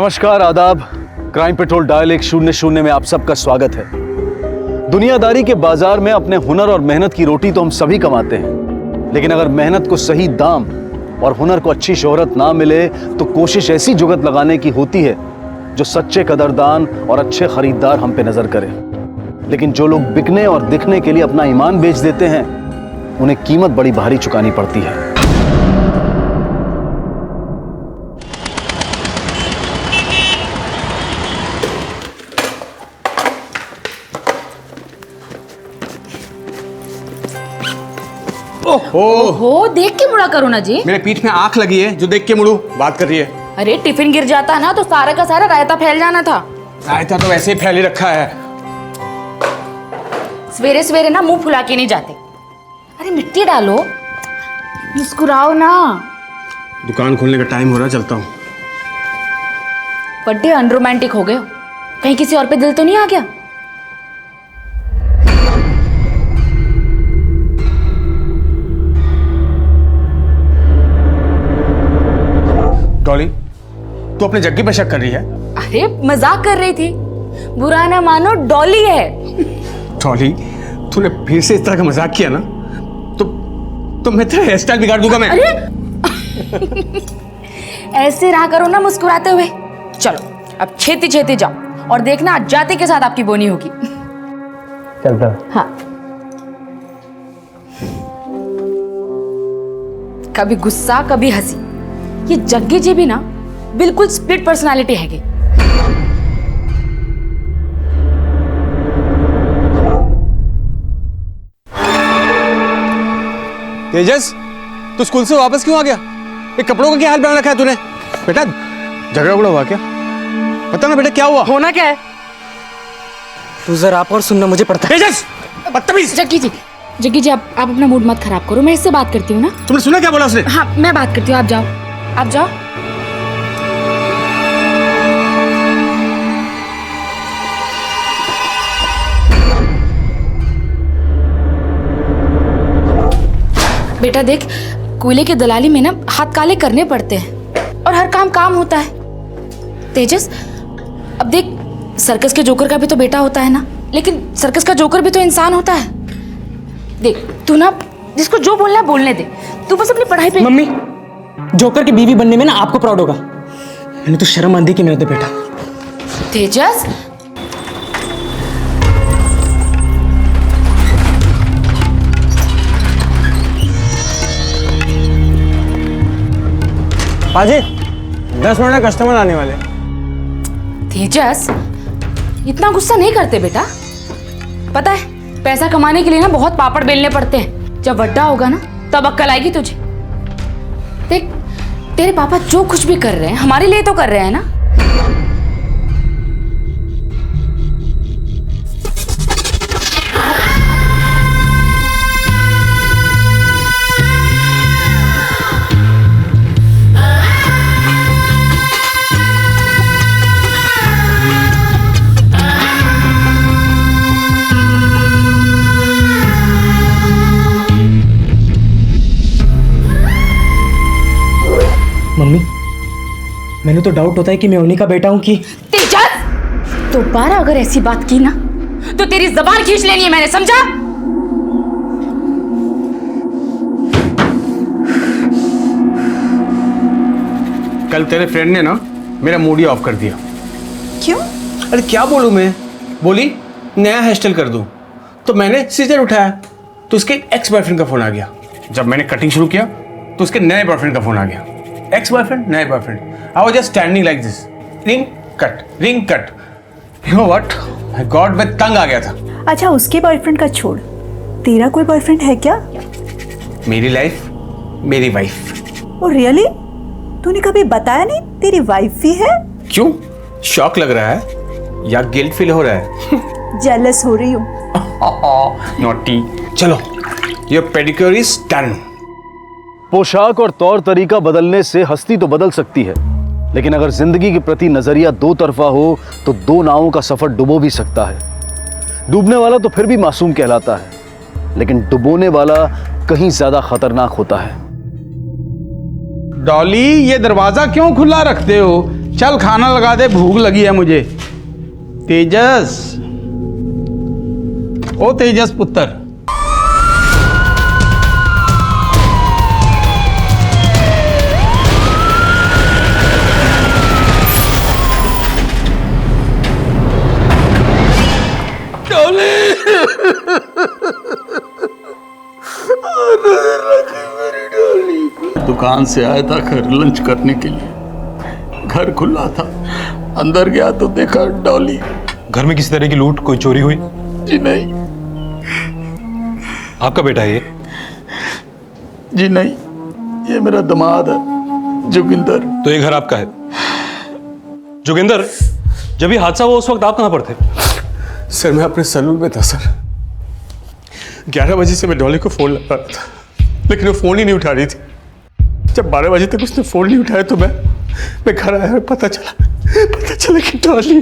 नमस्कार, आदाब। Crime petrol dial 100 में आप सबका स्वागत है। दुनियादारी के बाजार में अपने हुनर और मेहनत की रोटी तो हम सभी कमाते हैं, लेकिन अगर मेहनत को सही दाम और हुनर को अच्छी शोहरत ना मिले तो कोशिश ऐसी जुगत लगाने की होती है जो सच्चे कदरदान और अच्छे खरीदार हम पे नजर करें। लेकिन जो लोग बिकने और दिखने के लिए अपना ईमान बेच देते हैं, उन्हें कीमत बड़ी भारी चुकानी पड़ती है। ओहो, देख के मुड़ा करो ना जी। मेरे पीठ में आंख लगी है जो देख के मुड़ू बात कर रही है। अरे टिफिन गिर जाता ना तो सारा का सारा रायता फैल जाना था। रायता तो वैसे ही फैले रखा है। सवेरे सवेरे ना मुंह फुला के नहीं जाते। अरे मिट्टी डालो, मुस्कुराओ ना। दुकान खोलने का टाइम हो रहा, चलता हूँ। बड्डे अनरोमांटिक हो गए हो। कहीं किसी और पे दिल तो नहीं आ गया? डॉली, तू अपने जग्गी पे शक कर रही है? अरे मजाक कर रही थी। बुरा ना मानो, डॉली है। डॉली, तूने फिर से इस तरह का मजाक किया ना तो मैं तेरा हेयर स्टाइल बिगाड़ दूंगा मैं। अरे ऐसे रहा करो ना मुस्कुराते हुए। चलो अब छेती छेती जाओ और देखना आज जाते के साथ आपकी बोनी होगी। चलता। हाँ, कभी गुस्सा कभी हंसी। ये जग्गी जी भी ना बिल्कुल स्प्लिट पर्सनालिटी हैगी। तेजस, तू स्कूल से वापस क्यों आ गया? ये कपड़ों का क्या हाल बना रखा है तूने? बेटा झगड़ा उगड़ा हुआ क्या? पता ना बेटा क्या हुआ? होना क्या है? तू जरा आप और सुनना मुझे पड़ता है। तेजस, बदतमीज! जग्गी जी आप अपना मूड मत खराब करो। मैं इससे बात करती हूँ ना। तुमने सुना क्या बोला उसने? हाँ मैं बात करती हूँ, आप जाओ आप जाओ। बेटा देख, कोयले की दलाली में ना हाथ काले करने पड़ते हैं और हर काम होता है। तेजस, अब देख, सर्कस के जोकर का भी तो बेटा होता है ना, लेकिन सर्कस का जोकर भी तो इंसान होता है। देख तू ना जिसको जो बोलना है बोलने दे, तू बस अपनी पढ़ाई पे। मम्मी, जोकर की बीवी बनने में ना आपको प्राउड होगा। मैंने तो शर्म आंधी की मेरे बेटा। तेजस, पाजी, 10 मिनट में कस्टमर आने वाले। तेजस इतना गुस्सा नहीं करते बेटा। पता है पैसा कमाने के लिए ना बहुत पापड़ बेलने पड़ते हैं। जब बड्डा होगा ना तब अक्ल आएगी तुझे। देख तेरे पापा जो कुछ भी कर रहे हैं हमारे लिए तो कर रहे हैं ना। मम्मी, मैंने तो डाउट होता है कि मैं उन्हीं का बेटा हूँ कि। तेजस, दोबारा अगर ऐसी बात की ना तो तेरी जबान खींच लेनी है मैंने, समझा? कल तेरे फ्रेंड ने ना मेरा मूड ही ऑफ कर दिया। क्यों? अरे क्या बोलूं मैं? बोली नया हेयर स्टाइल कर दूं, तो मैंने सीजर उठाया तो उसके एक्स बॉयफ्रेंड का फोन आ गया। जब मैंने कटिंग शुरू किया तो उसके नए बॉयफ्रेंड का फोन आ गया। एक्स बॉयफ्रेंड, नए boyfriend. I was just standing like this, ring cut ring cut. You know what, I got, मैं तंग आ गया था। अच्छा, उसके बॉयफ्रेंड का छोड़, तेरा कोई बॉयफ्रेंड है क्या? मेरी लाइफ मेरी वाइफ। Oh really? तूने कभी बताया नहीं तेरी वाइफ भी है? क्यों, शॉक लग रहा है या गिल्ट फील हो रहा है? जेलस हो रही हूँ। नॉटी। चलो, योर पेडिक्योर इज डन। पोशाक और तौर तरीका बदलने से हस्ती तो बदल सकती है, लेकिन अगर जिंदगी के प्रति नजरिया दो तरफा हो तो दो नावों का सफर डुबो भी सकता है। डूबने वाला तो फिर भी मासूम कहलाता है, लेकिन डुबोने वाला कहीं ज्यादा खतरनाक होता है। डॉली, ये दरवाजा क्यों खुला रखते हो? चल खाना लगा दे, भूख लगी है मुझे। तेजस, ओ तेजस पुत्र। दुकान से आया था घर लंच करने के लिए। घर खुला था, अंदर गया तो देखा डॉली। घर में किसी तरह की लूट, कोई चोरी हुई? जी नहीं। आपका बेटा है ये? जी नहीं, ये मेरा दामाद है जोगिंदर। तो ये घर आपका है? जोगिंदर, जब ये हादसा हुआ उस वक्त आप कहां पर थे? सर मैं अपने सैलून में था सर। 11 बजे से मैं डॉली को फोन लगा रहा था, लेकिन वो फोन ही नहीं उठा रही थी। जब 12 बजे तक उसने फोन नहीं उठाया तो मैं घर आया और पता चला कि डॉली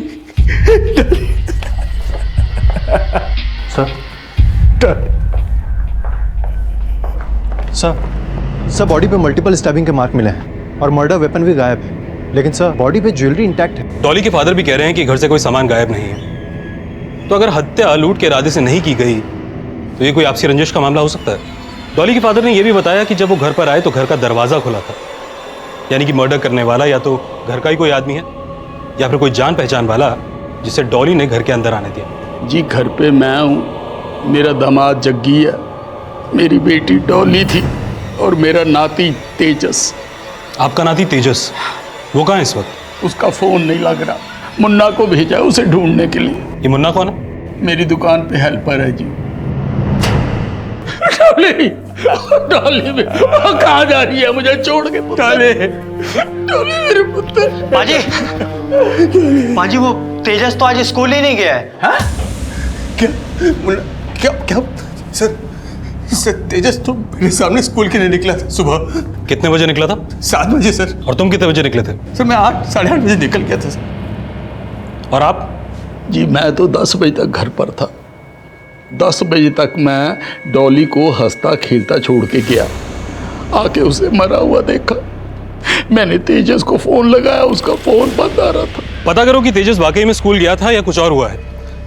सर बॉडी पे मल्टीपल स्टैबिंग के मार्क मिले हैं और मर्डर वेपन भी गायब है, लेकिन सर बॉडी पे ज्वेलरी इंटैक्ट है। डॉली के फादर भी कह रहे हैं कि घर से कोई सामान गायब नहीं है। तो अगर हत्या लूट के इरादे से नहीं की गई तो ये कोई आपसी रंजिश का मामला हो सकता है। डॉली के फादर ने यह भी बताया कि जब वो घर पर आए तो घर का दरवाजा खुला था, यानी कि मर्डर करने वाला या तो घर का ही कोई आदमी है या फिर कोई जान पहचान वाला जिसे डॉली ने घर के अंदर आने दिया। जी घर पे मैं हूँ, मेरा दामाद जग्गी है, मेरी बेटी डॉली थी और मेरा नाती तेजस। आपका नाती तेजस, वो कहाँ है इस वक्त? उसका फोन नहीं लग रहा, मुन्ना को भेजा उसे ढूंढने के लिए। ये मुन्ना कौन है? मेरी दुकान पे हेल्पर है जी। डॉली में कहाँ जा रही है मुझे छोड़ के? डॉली मेरे पुत्र। पाजी वो तेजस तो आज स्कूल ही नहीं गया है। हाँ? क्या सर तेजस तो मेरे सामने स्कूल के लिए निकला था सुबह। कितने बजे निकला था? 7 बजे सर। और तुम कितने बजे निकले थे? सर मैं 8-8:30 बजे निकल गया था सर। और आप? जी मैं तो 10 बजे तक घर पर था। 10 बजे तक मैं डॉली को हंसता खेलता छोड़ के गया, आके उसे मरा हुआ देखा। मैंने तेजस को फोन लगाया, उसका फोन बंद आ रहा था। पता करो कि तेजस वाकई में स्कूल गया था या कुछ और हुआ है।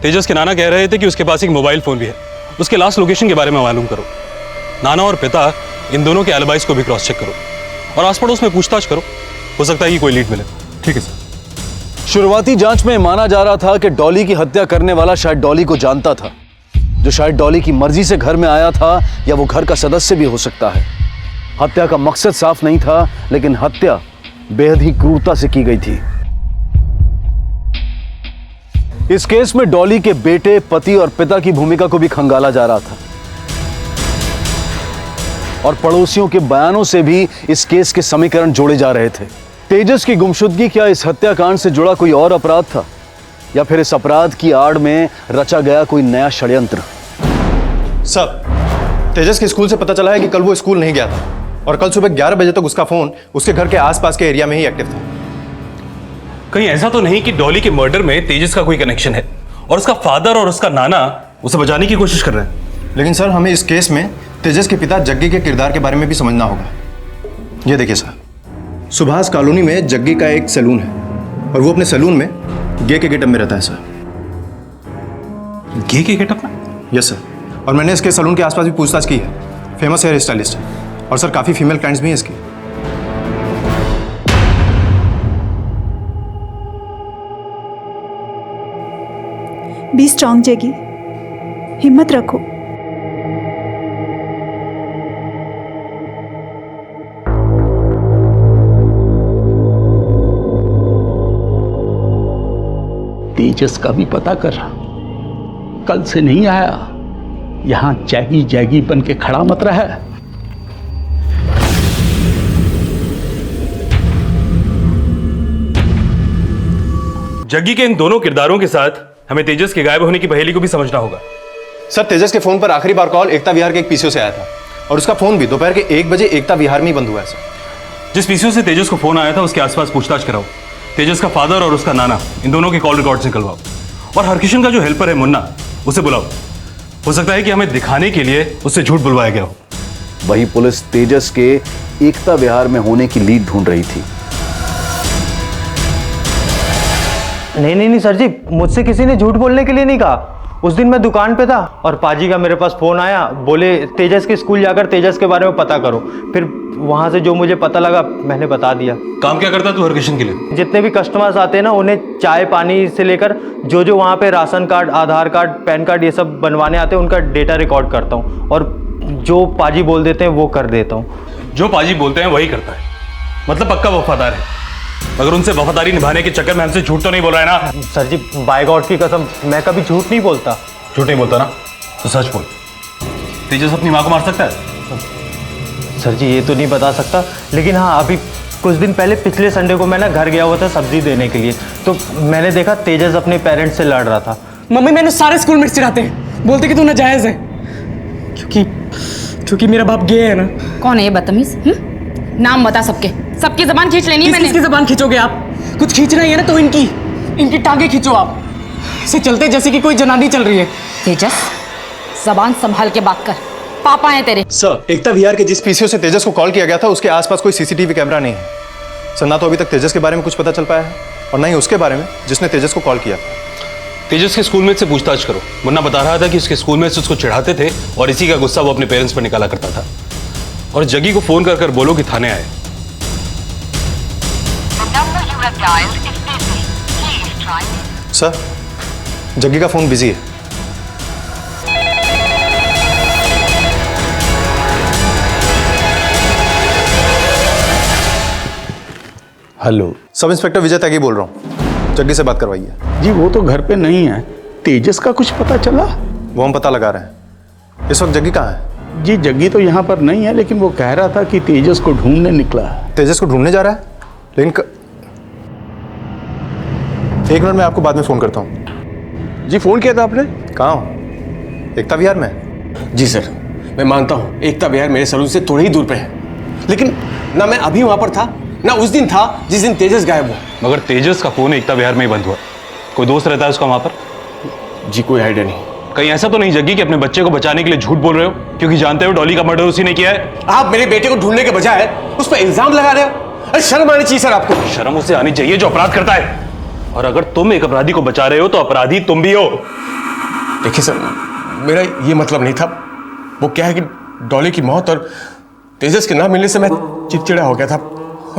तेजस के नाना कह रहे थे कि उसके पास एक मोबाइल फोन भी है। उसके लास्ट लोकेशन के बारे में मालूम करो। नाना और पिता इन दोनों के एलिबाइज को भी क्रॉस चेक करो और आस पड़ोस में पूछताछ करो, हो सकता है कि कोई लीड मिले। ठीक है सर। शुरुआती जांच में माना जा रहा था कि डॉली की हत्या करने वाला शायद डॉली को जानता था, जो शायद डॉली की मर्जी से घर में आया था, या वो घर का सदस्य भी हो सकता है। हत्या का मकसद साफ नहीं था, लेकिन हत्या बेहद ही क्रूरता से की गई थी। इस केस में डॉली के बेटे, पति और पिता की भूमिका को भी खंगाला जा रहा था और पड़ोसियों के बयानों से भी इस केस के समीकरण जोड़े जा रहे थे। तेजस की गुमशुदगी क्या इस हत्याकांड से जुड़ा कोई और अपराध था, या फिर इस अपराध की आड़ में रचा गया कोई नया षड्यंत्र? सर तेजस के स्कूल से पता चला है कि कल वो स्कूल नहीं गया था और कल सुबह 11 बजे तक उसका फोन उसके घर के आसपास के एरिया में ही एक्टिव था। कहीं ऐसा तो नहीं कि डॉली के मर्डर में तेजस का कोई कनेक्शन है और उसका फादर और उसका नाना उसे बचाने की कोशिश कर रहे हैं? लेकिन सर हमें इस केस में तेजस के पिता जग्गी के किरदार के बारे में भी समझना होगा। ये देखिए सर, सुभाष कॉलोनी में जग्गी का एक सैलून है और वो अपने सैलून में गे के गेटअप में रहता है सर। गे के गेटअप में? यस सर, और मैंने इसके सैलून के आसपास भी पूछताछ की है। फेमस हेयर स्टाइलिस्ट है और सर काफ़ी फीमेल क्लाइंट्स भी हैं इसके। बी स्ट्रांग जगी, हिम्मत रखो। तेजस का भी पता कर, कल से नहीं आया, यहां जैगी जैगी बन के खड़ा मत रहा है। जग्गी के इन दोनों किरदारों के साथ हमें तेजस के गायब होने की पहेली को भी समझना होगा। सर तेजस के फोन पर आखिरी बार कॉल एकता विहार के एक पीसीओ से आया था और उसका फोन भी दोपहर के 1 बजे एकता विहार में ही बंद हुआ है सर। जिस पीसीओ से तेजस को फोन आया था उसके आसपास पूछताछ कराओ। तेजस का फादर और उसका नाना, इन दोनों के कॉल रिकॉर्ड्स निकलवाओ और हरकिशन का जो हेल्पर है मुन्ना, उसे बुलाओ। हो सकता है कि हमें दिखाने के लिए उससे झूठ बुलवाया गया हो। वही पुलिस तेजस के एकता विहार में होने की लीड ढूंढ रही थी। नहीं सर जी, मुझसे किसी ने झूठ बोलने के लिए नहीं कहा। उस दिन मैं दुकान पे था और पाजी का मेरे पास फ़ोन आया, बोले तेजस के स्कूल जाकर तेजस के बारे में पता करो। फिर वहाँ से जो मुझे पता लगा मैंने बता दिया। काम क्या करता है तू हरकिशन के लिए? जितने भी कस्टमर्स आते हैं ना, उन्हें चाय पानी से लेकर जो वहाँ पे राशन कार्ड, आधार कार्ड, पैन कार्ड ये सब बनवाने आते हैं, उनका डेटा रिकॉर्ड करता हूँ और जो पाजी बोल देते हैं वो कर देता हूँ। जो पाजी बोलते हैं वही करता है, मतलब पक्का वफादार है। मगर उनसे वफादारी निभाने के चक्कर में हमसे झूठ तो नहीं बोल रहा है ना? सर जी, बाय गॉड की कसम, मैं कभी झूठ नहीं बोलता। झूठ नहीं बोलता ना तो सच बोल। तेजस अपनी माँ को मार सकता है? सर जी ये तो नहीं बता सकता, लेकिन हाँ अभी कुछ दिन पहले पिछले संडे को मैं ना घर गया हुआ था सब्जी देने के लिए, तो मैंने देखा तेजस अपने पेरेंट्स से लड़ रहा था। मम्मी मैंने सारे स्कूल में चिढ़ाते हैं, बोलते कि तू नाजायज है, क्योंकि मेरा बाप गे है ना। कौन है ये बदतमीज? नाम बता सबके, सबकी जबान खींच लेनी है मैंने। किसकी जबान खींचोगे आप? कुछ खींचना ही है ना तो इनकी टांगे खींचो आप। ऐसे चलते जैसे कि कोई जनानी चल रही है। तेजस, जबान संभाल के बात कर, पापा हैं तेरे। सर, एकता विहार के जिस पीसीओ से तेजस को कॉल किया गया था उसके आसपास कोई सीसीटीवी कैमरा नहीं है सर। ना तो अभी तक तेजस के बारे में कुछ पता चल पाया है और ना ही उसके बारे में जिसने तेजस को कॉल किया। तेजस के स्कूलमेट से पूछताछ करो। मुन्ना बता रहा था कि उसके स्कूलमेट से उसको चिढ़ाते थे और इसी का गुस्सा वो अपने पेरेंट्स पर निकाला करता था। और जग्गी को फोन कर बोलो कि थाने आए। सर, जग्गी का फोन बिजी है। हेलो, सब इंस्पेक्टर विजय त्यागी बोल रहा हूँ, जग्गी से बात करवाइए। जी वो तो घर पे नहीं है। तेजस का कुछ पता चला? वो हम पता लगा रहे हैं। इस वक्त जग्गी कहाँ है? जी जग्गी तो यहाँ पर नहीं है, लेकिन वो कह रहा था कि तेजस को ढूंढने निकला है। तेजस को ढूंढने जा रहा है, लेकिन एक मिनट में आपको बाद में फोन करता हूँ। जी फोन किया था आपने? कहाँ हो? एकता विहार में? जी सर, मैं मानता हूँ एकता विहार मेरे सलून से थोड़ी ही दूर पे है, लेकिन ना मैं अभी वहां पर था ना उस दिन था जिस दिन तेजस गायब हुआ। मगर तेजस का फोन एकता विहार में ही बंद हुआ। कोई दोस्त रहता है उसका वहां पर? जी कोई आइडिया नहीं। कहीं ऐसा तो नहीं जग्गी कि अपने बच्चे को बचाने के लिए झूठ बोल रहे हो, क्योंकि जानते हो डॉली का मर्डर उसी ने किया है। आप मेरे बेटे को ढूंढने के बजाय उस पर इल्जाम लगा रहे हो। अरे शर्म आनी चाहिए सर आपको। शर्म उसे आनी चाहिए जो अपराध करता है, और अगर तुम एक अपराधी को बचा रहे हो तो अपराधी तुम भी हो। देखिए सर, मेरा ये मतलब नहीं था। वो क्या है कि डॉली की मौत और तेजस के ना मिलने से मैं चिड़चिड़ा हो गया था,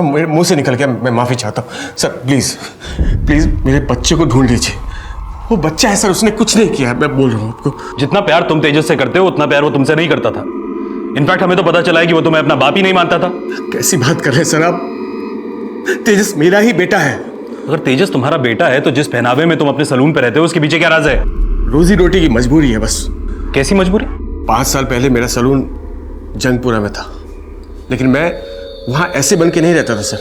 मेरे मुंह से निकल गया। मैं माफी चाहता हूँ सर। प्लीज प्लीज मेरे बच्चे को ढूंढ लीजिए। वो बच्चा है सर, उसने कुछ नहीं किया है, मैं बोल रहा हूँ आपको। जितना प्यार तुम तेजस से करते हो उतना प्यार वो तुमसे नहीं करता था। इनफैक्ट हमें तो पता चला है कि वो तुम्हें अपना बाप ही नहीं मानता था। कैसी बात कर रहे हैं सर आप? तेजस मेरा ही बेटा है। अगर तेजस तुम्हारा बेटा है तो जिस पहनावे में तुम अपने सलून पे रहते हो उसके पीछे क्या राज है? रोजी रोटी की मजबूरी है बस। कैसी मजबूरी? 5 साल पहले मेरा सलून जंगपुरा में था, लेकिन मैं वहां ऐसे बन के नहीं रहता था सर।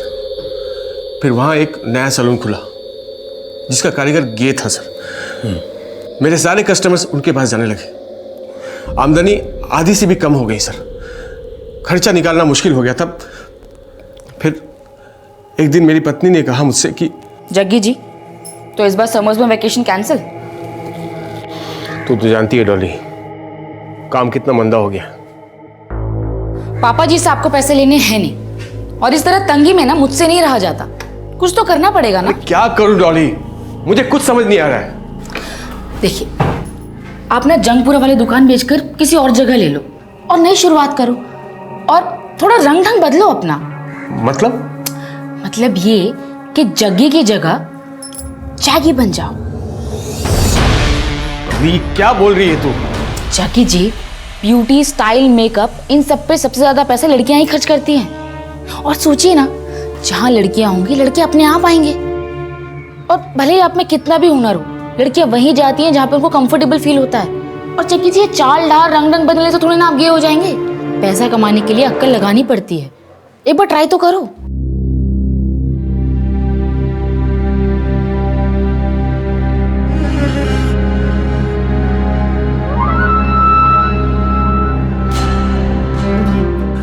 फिर वहां एक नया सलून खुला जिसका कारीगर गे था सर। मेरे सारे कस्टमर्स उनके पास जाने लगे। आमदनी आधी से भी कम हो गई सर। खर्चा निकालना मुश्किल हो गया था। फिर एक दिन मेरी पत्नी ने कहा मुझसे कि जग्गी जी, तो इस बार समर्स में वैकेशन कैंसिल? तू तो जानती है डॉली, काम कितना मंदा हो गया। पापा जी से आपको पैसे लेने हैं नहीं, और इस तरह तंगी में ना मुझसे नहीं रहा जाता। कुछ तो करना पड़ेगा ना। क्या करूं डॉली, मुझे कुछ समझ नहीं आ रहा है। देखिए, आप ना जंगपुरा वाली दुकान बेचकर किसी और जगह ले लो और नई शुरुआत करो, और थोड़ा रंग ढंग बदलो अपना। मतलब ये कि जग्गी की जगह जैगी बन जाओ। ये क्या बोल रही है तू? जग्गी जी, ब्यूटी, स्टाइल, मेकअप, इन सब पे सबसे ज्यादा पैसे लड़कियां ही खर्च करती हैं। और सोचिए ना, जहां लड़कियां होंगी लड़के अपने आप आएंगे। और भले ही आप में कितना भी हुनर हो, लड़कियां वहीं जाती हैं जहां पे उनको कंफर्टेबल फील होता है। और जग्गी जी, चाल डाल रंग ढंग बदलने से थोड़ी ना आप गे हो जाएंगे। पैसा कमाने के लिए अक्ल लगानी पड़ती है। एक बार ट्राई तो करो।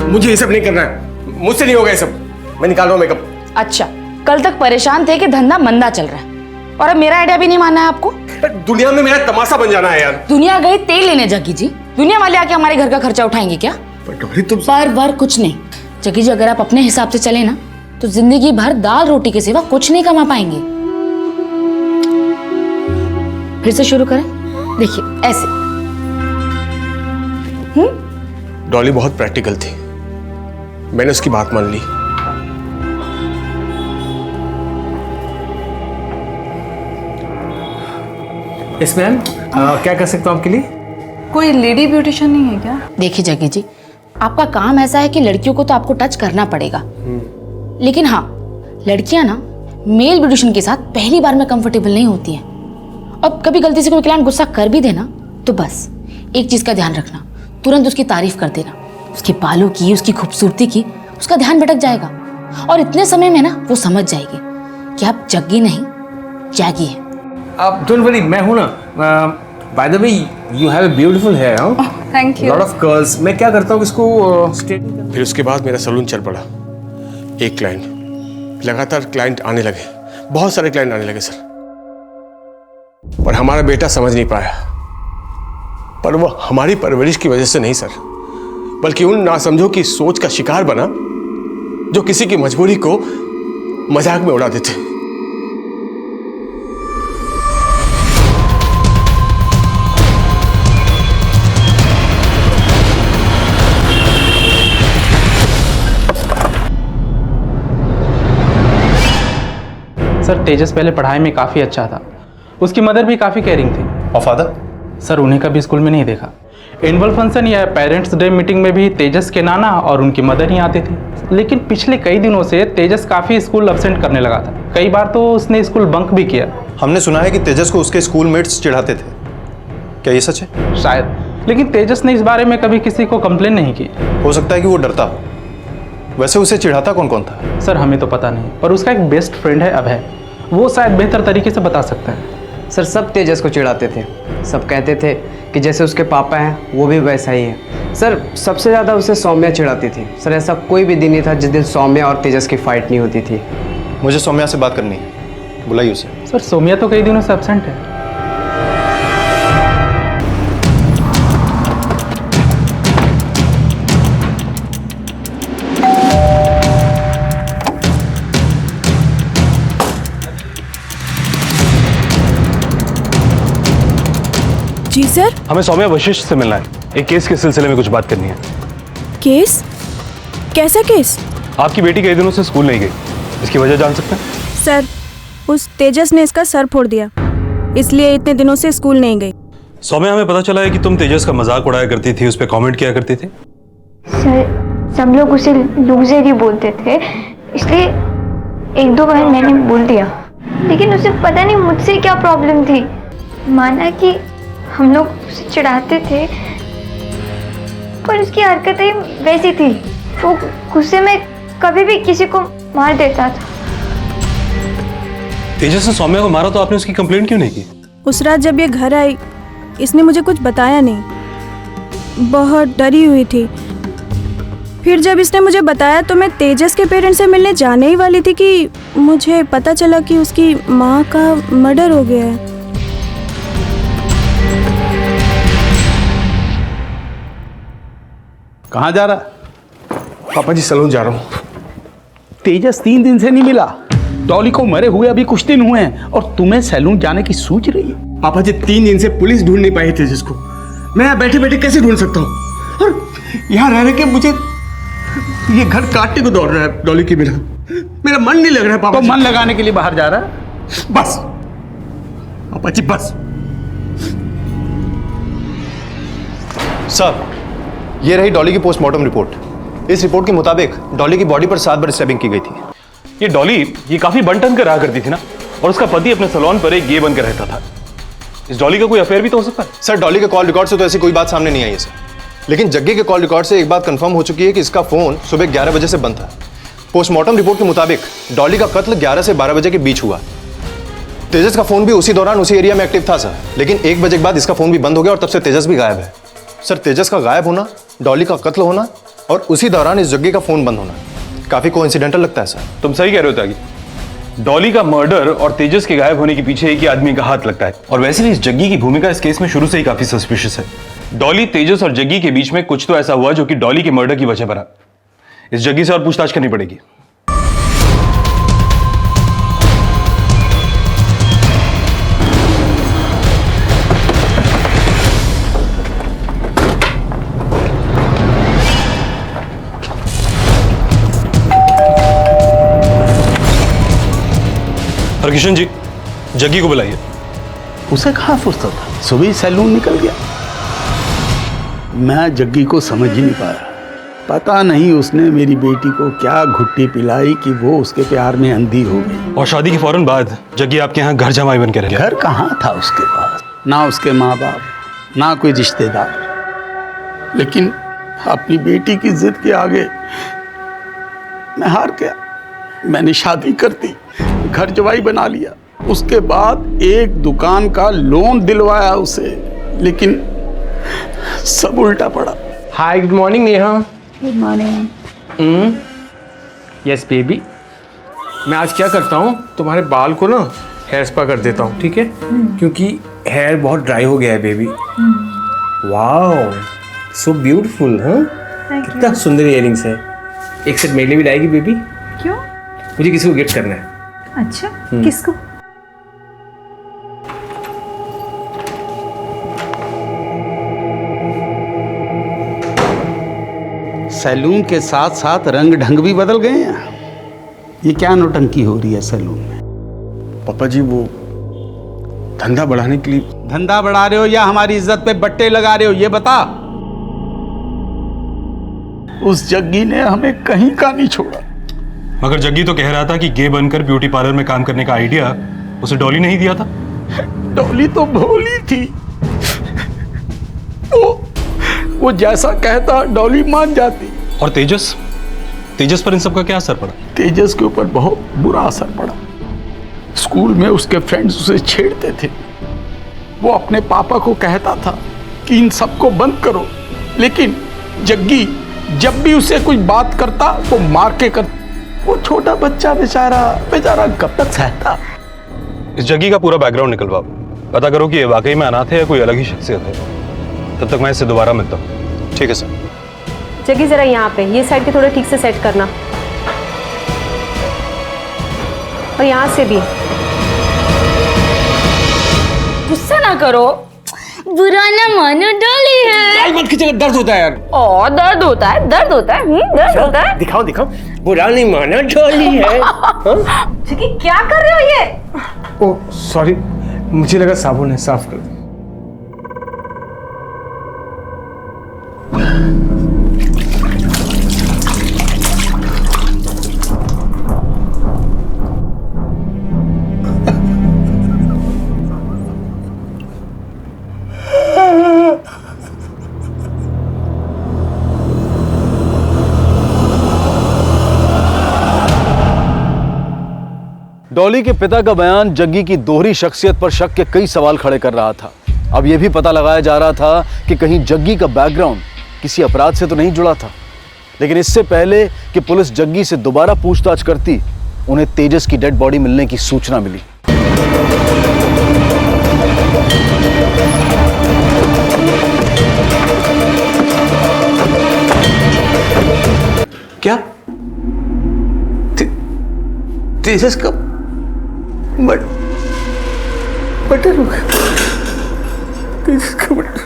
मुझे ये सब नहीं करना है, मुझसे नहीं होगा ये सब। मैं निकाल रहा हूँ मेकअप। अच्छा, कल तक परेशान थे कि धंधा मंदा चल रहा है, और अब मेरा आइडिया भी नहीं मानना है आपको? दुनिया में मेरा तमाशा बन जाना है यार। दुनिया गई तेल लेने जग्गी जी, दुनिया वाले आके हमारे घर का खर्चा उठाएंगे क्या? पर वर कुछ नहीं जग्गी जी, अगर आप अपने हिसाब से चले ना तो जिंदगी भर दाल रोटी के सिवा कुछ नहीं कमा पाएंगे। फिर से शुरू करें? देखिए ऐसे। डॉली बहुत प्रैक्टिकल थी, मैंने उसकी बात मान ली। यस मैम, क्या कर सकता हूँ आपके लिए? कोई लेडी ब्यूटिशियन नहीं है क्या? देखिए जग्गी जी, आपका काम ऐसा है कि लड़कियों को तो आपको टच करना पड़ेगा, लेकिन हाँ, लड़कियां ना मेल ब्यूटिशियन के साथ पहली बार में कंफर्टेबल नहीं होती हैं। और कभी गलती से कोई क्लाइंट गुस्सा कर भी देना तो बस एक चीज का ध्यान रखना, तुरंत उसकी तारीफ कर देना, उसके बालों की, उसकी खूबसूरती की, उसका ध्यान भटक जाएगा और इतने समय में ना वो समझ जाएगी कि आप जग्गी नहीं जैगी है। आप डोंट वरी, मैं हूं ना। By the way, you have a beautiful hair. Thank you. Lot of curls. मैं क्या करता हूँ इसको स्ट्रेट। फिर उसके बाद मेरा सलून चल पड़ा। एक क्लाइंट, लगातार क्लाइंट आने लगे, बहुत सारे क्लाइंट आने लगे सर। पर हमारा बेटा समझ नहीं पाया, पर वो हमारी परवरिश की वजह से नहीं सर, बल्कि उन नासमझों की सोच का शिकार बना जो किसी की मजबूरी को मजाक में उड़ा देते। सर तेजस पहले पढ़ाई में काफ़ी अच्छा था, उसकी मदर भी काफ़ी केयरिंग थी। और फादर? सर उन्हें कभी स्कूल में नहीं देखा। एनुअल फंक्शन या पेरेंट्स डे मीटिंग में भी तेजस के नाना और उनकी मदर ही आते थे, लेकिन पिछले कई दिनों से तेजस काफ़ी स्कूल अब्सेंट करने लगा था। कई बार तो उसने स्कूल बंक भी किया। हमने सुना है कि तेजस को उसके स्कूलमेट्स चिढ़ाते थे, क्या ये सच है? शायद, लेकिन तेजस ने इस बारे में कभी किसी को कंप्लेन नहीं की। हो सकता है कि वो डरता हो। वैसे उसे चिढ़ाता कौन कौन था? सर हमें तो पता नहीं, पर उसका एक बेस्ट फ्रेंड है अभय, वो शायद बेहतर तरीके से बता सकता है। सर सब तेजस को चिढ़ाते थे, सब कहते थे कि जैसे उसके पापा हैं वो भी वैसा ही है। सर सबसे ज़्यादा उसे सौम्या चिढ़ाती थी। सर ऐसा कोई भी दिन नहीं था जिस दिन सौम्या और तेजस की फाइट नहीं होती थी। मुझे सौम्या से बात करनी है, बुलाइए उसे। सर सौम्या तो कई दिनों से एब्सेंट है। जी सर। हमें सौम्या वशिष्ठ से मिलना है, एक केस के सिलसिले में कुछ बात करनी है। केस? कैसा केस? आपकी बेटी कई दिनों से स्कूल नहीं गई, इसकी वजह जान सकते हैं? सर उस तेजस ने इसका सर फोड़ दिया, इसलिए इतने दिनों से स्कूल नहीं गई। सौम्या हमें पता चला है कि तुम तेजस का मजाक उड़ाया करती थी, उस पर कमेंट किया करती थी। सर सब लोग उसे लूजर ही बोलते थे, इसलिए एक दो बार मैंने बोल दिया, लेकिन उसे पता नहीं मुझसे क्या प्रॉब्लम थी। माना कि हम लोग उसे चिढ़ाते थे, पर उसकी हरकतें वैसी थी, वो गुस्से में कभी भी किसी को मार देता था। तेजस ने सौम्या को मारा तो आपने उसकी कंप्लेंट क्यों नहीं की? उस रात जब ये घर आई, इसने मुझे कुछ बताया नहीं, बहुत डरी हुई थी। फिर जब इसने मुझे बताया तो मैं तेजस के पेरेंट्स से मिलने जाने ही वाली थी कि मुझे पता चला कि उसकी माँ का मर्डर हो गया है। कहाँ जा रहा? पापा जी सलून जा रहा हूँ। तेजस 3 दिन से नहीं मिला। डॉली को मरे हुए अभी कुछ दिन हुए हैं और तुम्हें सैलून जाने की सोच रही है? पापा जी 3 दिन से पुलिस ढूंढ नहीं पाई तेजस को, मैं यहाँ बैठे बैठे कैसे ढूंढ सकता हूँ? और यहाँ रह के मुझे ये घर काटने को दौड़ रहा है डॉली के बिना। मेरा मन नहीं लग रहा है पापा। तो मन लगाने के लिए बाहर जा रहा है? बस पापा जी बस। साहब, ये रही डॉली की पोस्टमार्टम रिपोर्ट। इस रिपोर्ट के मुताबिक डॉली की बॉडी पर 7 बार स्टैबिंग की गई थी। ये डॉली ये काफी बन-ठन कर रहा करती थी ना, और उसका पति अपने सैलून पर एक गे बनकर रहता था। इस डॉली का कोई अफेयर भी तो हो सकता है? सर डॉली के कॉल रिकॉर्ड से तो ऐसी कोई बात सामने नहीं आई है सर, लेकिन जग्गी के कॉल रिकॉर्ड से एक बात कंफर्म हो चुकी है कि इसका फोन सुबह 11 बजे से बंद था। पोस्टमार्टम रिपोर्ट के मुताबिक डॉली का कत्ल 11 से 12 बजे के बीच हुआ। तेजस का फोन भी उसी दौरान उसी एरिया में एक्टिव था सर, लेकिन 1 बजे के बाद इसका फोन भी बंद हो गया और तब से तेजस भी गायब है। सर तेजस का गायब होना, डॉली का कत्ल होना और उसी दौरान इस जग्गी का फोन बंद होना काफी कोइंसिडेंटल लगता है सर। तुम सही कह रहे हो त्यागी। डॉली का मर्डर और तेजस के गायब होने के पीछे एक ही आदमी का हाथ लगता है, और वैसे भी इस जग्गी की भूमिका इस केस में शुरू से ही काफी सस्पिशियस है। डॉली, तेजस और जग्गी के बीच में कुछ तो ऐसा हुआ जो कि डॉली के मर्डर की वजह बना। इस जग्गी से और पूछताछ करनी पड़ेगी। किशन जी, जग्गी को बुलाइए। उसे कहाँ फुर्सत था, सुबह ही सैलून निकल गया। मैं जग्गी को समझ ही नहीं पाया। पता नहीं उसने मेरी बेटी को क्या घुट्टी पिलाई कि वो उसके प्यार में अंधी हो गई। और शादी के फौरन बाद जग्गी आपके यहाँ घर जमाई बन के रह गया। घर कहाँ था उसके पास, ना उसके माँ बाप ना कोई रिश्तेदार। लेकिन अपनी बेटी की जिद के आगे मैं हार गया। मैंने शादी कर दी, घर जवाई बना लिया। उसके बाद एक दुकान का लोन दिलवाया उसे, लेकिन सब उल्टा पड़ा। Hi, good morning Neha. Good morning. Yes baby, मैं आज क्या करता हूँ, तुम्हारे बाल को ना हेयर स्पा कर देता हूँ, ठीक है? क्योंकि हेयर बहुत ड्राई हो गया है बेबी। Wow, so beautiful. हाँ, कितना सुंदर इयररिंग्स है। एक सेट मेरे लिए भी लाएगी बेबी? क्यों? मुझे किसी को गिफ्ट करना है। अच्छा, किसको? सैलून के साथ साथ रंग ढंग भी बदल गए हैं। ये क्या नौटंकी हो रही है सैलून में? पापा जी, वो धंधा बढ़ाने के लिए। धंधा बढ़ा रहे हो या हमारी इज्जत पे बट्टे लगा रहे हो, ये बता। उस जग्गी ने हमें कहीं का नहीं छोड़ा। मगर जग्गी तो कह रहा था कि गे बनकर ब्यूटी पार्लर में काम करने का आइडिया उसे डॉली ने ही दिया था। डॉली तो भोली थी। वो जैसा कहता डॉली मान जाती। और तेजस, तेजस पर इन सब का क्या असर पड़ा? तेजस के ऊपर बहुत बुरा असर पड़ा। स्कूल में उसके फ्रेंड्स उसे छेड़ते थे। वो अपने पापा को कहता था कि इन सबको बंद करो, लेकिन जग्गी जब भी उसे कुछ बात करता तो मार के कर। वो छोटा बच्चा बेचारा कब तक सहता। इस जग्गी का पूरा बैकग्राउंड निकलवाओ, पता करो कि ये वाकई में अनाथ है या कोई अलग ही शख्सियत है। तब तक मैं इससे दोबारा मिलता हूँ। ठीक है सर। जग्गी जरा यहाँ पे ये साइड के थोड़ा ठीक से सेट करना, और यहाँ से भी। गुस्सा ना करो, बुरा ना मानो, डॉली है। मत खींचेगा, दर्द होता है यार। ओ, दर्द होता है, दर्ड होता है। दिखाओ दिखाओ, बुरा नहीं माना, डॉली है। जग्गी क्या कर रहे हो ये? ओह सॉरी, मुझे लगा साबुन है, साफ कर दो। डॉली के पिता का बयान जग्गी की दोहरी शख्सियत पर शक के कई सवाल खड़े कर रहा था। अब यह भी पता लगाया जा रहा था कि कहीं जग्गी का बैकग्राउंड किसी अपराध से तो नहीं जुड़ा था। लेकिन इससे पहले कि पुलिस जग्गी से दोबारा पूछताछ करती, उन्हें तेजस की डेड बॉडी मिलने की सूचना मिली। क्या तेजस का मर्डर हो गया? तेजस का मर्डर?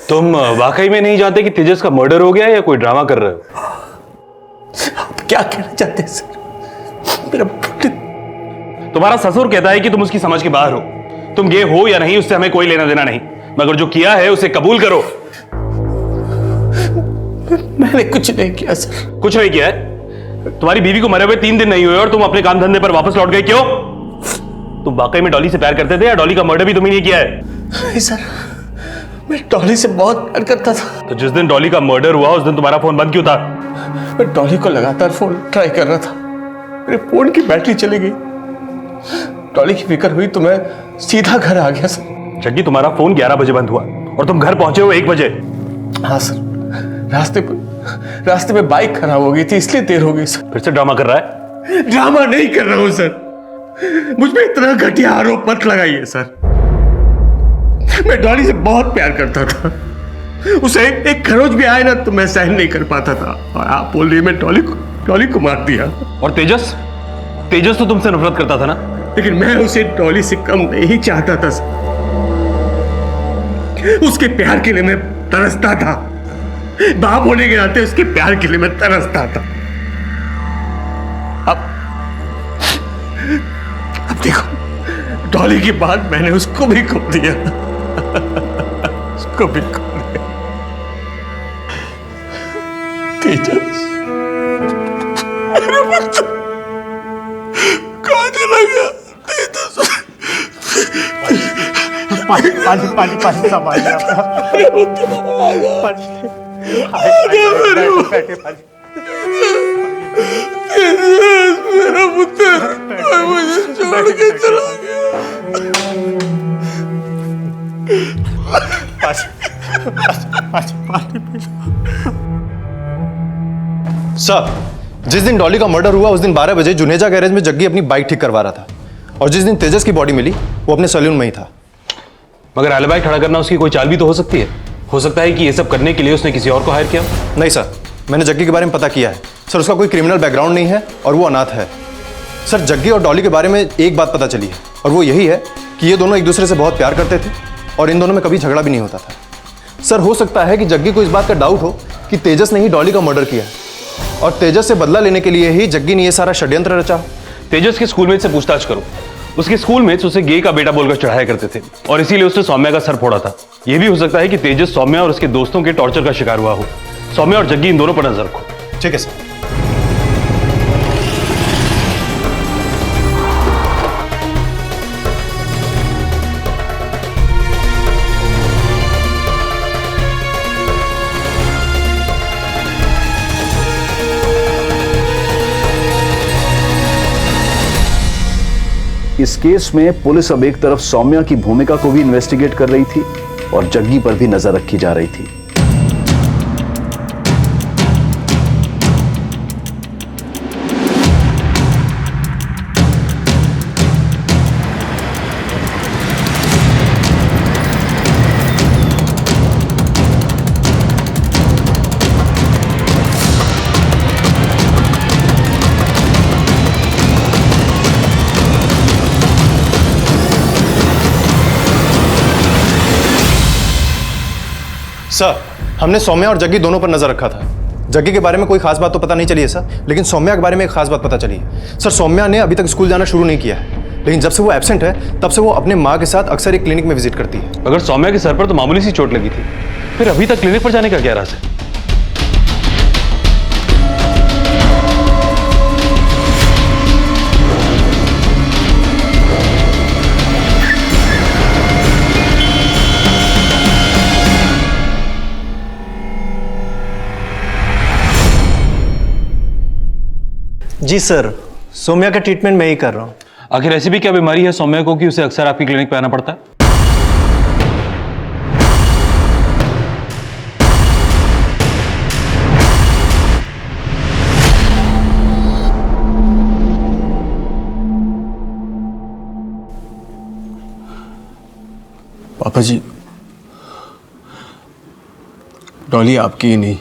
तुम वाकई में नहीं जानते कि तेजस का मर्डर हो गया या कोई ड्रामा कर रहे हो? आप क्या कहना चाहते हैं सर? मेरा तुम्हारा ससुर कहता है कि तुम उसकी समझ के बाहर हो। तुम गे हो या नहीं, उससे हमें कोई लेना देना नहीं, मगर जो किया है उसे कबूल करो। मैंने कुछ नहीं किया सर। कुछ नहीं किया है? तुम्हारी बीवी को मरे हुए 3 दिन नहीं हुए और तुम अपने काम धंधे पर वापस लौट गए, क्यों? तुम वाकई में डॉली से प्यार करते थे या डॉली का मर्डर भी तुमने नहीं किया है? नहीं सर, मैं डॉली से बहुत प्यार करता था। तो जिस दिन डॉली का मर्डर हुआ उस दिन तुम्हारा फोन बंद क्यों था? मैं डॉली को लगातार फोन ट्राई कर रहा था, मेरे फोन की बैटरी चली गई। डॉली की फिक्र हुई तो मैं सीधा घर आ गया सर। जग्गी, तुम्हारा फोन 11 बजे बंद हुआ और तुम घर पहुंचे हो 1 बजे। हाँ सर, रास्ते में बाइक खराब हो गई थी, इसलिए देर हो गई सर। फिर से ड्रामा कर रहा है? ड्रामा नहीं कर रहा हूं सर, मुझ पे इतना घटिया आरोप मत लगाइए सर। मैं डॉली से बहुत प्यार करता था, उसे एक खरोच भी आए ना तो मैं सहन नहीं कर पाता था, और आप बोल रही मैं डॉली को मार दिया। और तेजस तो तुमसे नफरत करता था ना? लेकिन मैं उसे डॉली से कम नहीं चाहता था सर। उसके प्यार के लिए मैं तरसता था, बाप होने के नाते उसके प्यार के लिए मैं तरसता था। डॉली के बाद मैंने उसको भी खो दिया। उसको भी खो दिया। तेजस, कहाँ चला गया तेजस? पानी संभालिए मेरा पुत्र मुझे छोड़ के चला सर, जिस दिन डॉली का मर्डर हुआ उस दिन 12 बजे जुनेजा गैरेज में जग्गी अपनी बाइक ठीक करवा रहा था, और जिस दिन तेजस की बॉडी मिली वो अपने सैलून में ही था। मगर एलिबाई खड़ा करना उसकी कोई चाल भी तो हो सकती है। हो सकता है कि ये सब करने के लिए उसने किसी और को हायर किया। नहीं सर, मैंने जग्गी के बारे में पता किया है सर, उसका कोई क्रिमिनल बैकग्राउंड नहीं है और वो अनाथ है। सर, जग्गी और डॉली के बारे में एक बात पता चली है, और वो यही है कि ये दोनों एक दूसरे से बहुत प्यार करते थे और इन दोनों में कभी झगड़ा भी नहीं होता था। सर, हो सकता है कि जग्गी को इस बात का डाउट हो कि तेजस ने ही डॉली का मर्डर किया है, और तेजस से बदला लेने के लिए ही जग्गी ने यह सारा षड्यंत्र रचा। तेजस के स्कूलमेट से पूछताछ करो। उसके स्कूलमेट्स उसे गे का बेटा बोलकर चढ़ाया करते थे और इसीलिए उसने सौम्या का सर फोड़ा था। यह भी हो सकता है कि तेजस सौम्या और उसके दोस्तों के टॉर्चर का शिकार हुआ हो। सौम्या और जग्गी इन दोनों पर नजर रखो। ठीक है सर। इस केस में पुलिस अब एक तरफ सौम्या की भूमिका को भी इन्वेस्टिगेट कर रही थी और जग्गी पर भी नजर रखी जा रही थी। सर, हमने सौम्या और जग्गी दोनों पर नजर रखा था। जग्गी के बारे में कोई खास बात तो पता नहीं चली है सर, लेकिन सौम्या के बारे में एक खास बात पता चली है। सर, सौम्या ने अभी तक स्कूल जाना शुरू नहीं किया है, लेकिन जब से वो एब्सेंट है तब से वो अपने माँ के साथ अक्सर एक क्लिनिक में विजिट करती है। अगर सौम्या के सर पर तो मामूली सी चोट लगी थी, फिर अभी तक क्लिनिक पर जाने का क्या राज है? जी सर, सौम्या का ट्रीटमेंट मैं ही कर रहा हूँ। आखिर ऐसी भी क्या बीमारी है सौम्या को कि उसे अक्सर आपकी क्लिनिक पे आना पड़ता है? पापा जी, डॉली आपकी ही नहीं,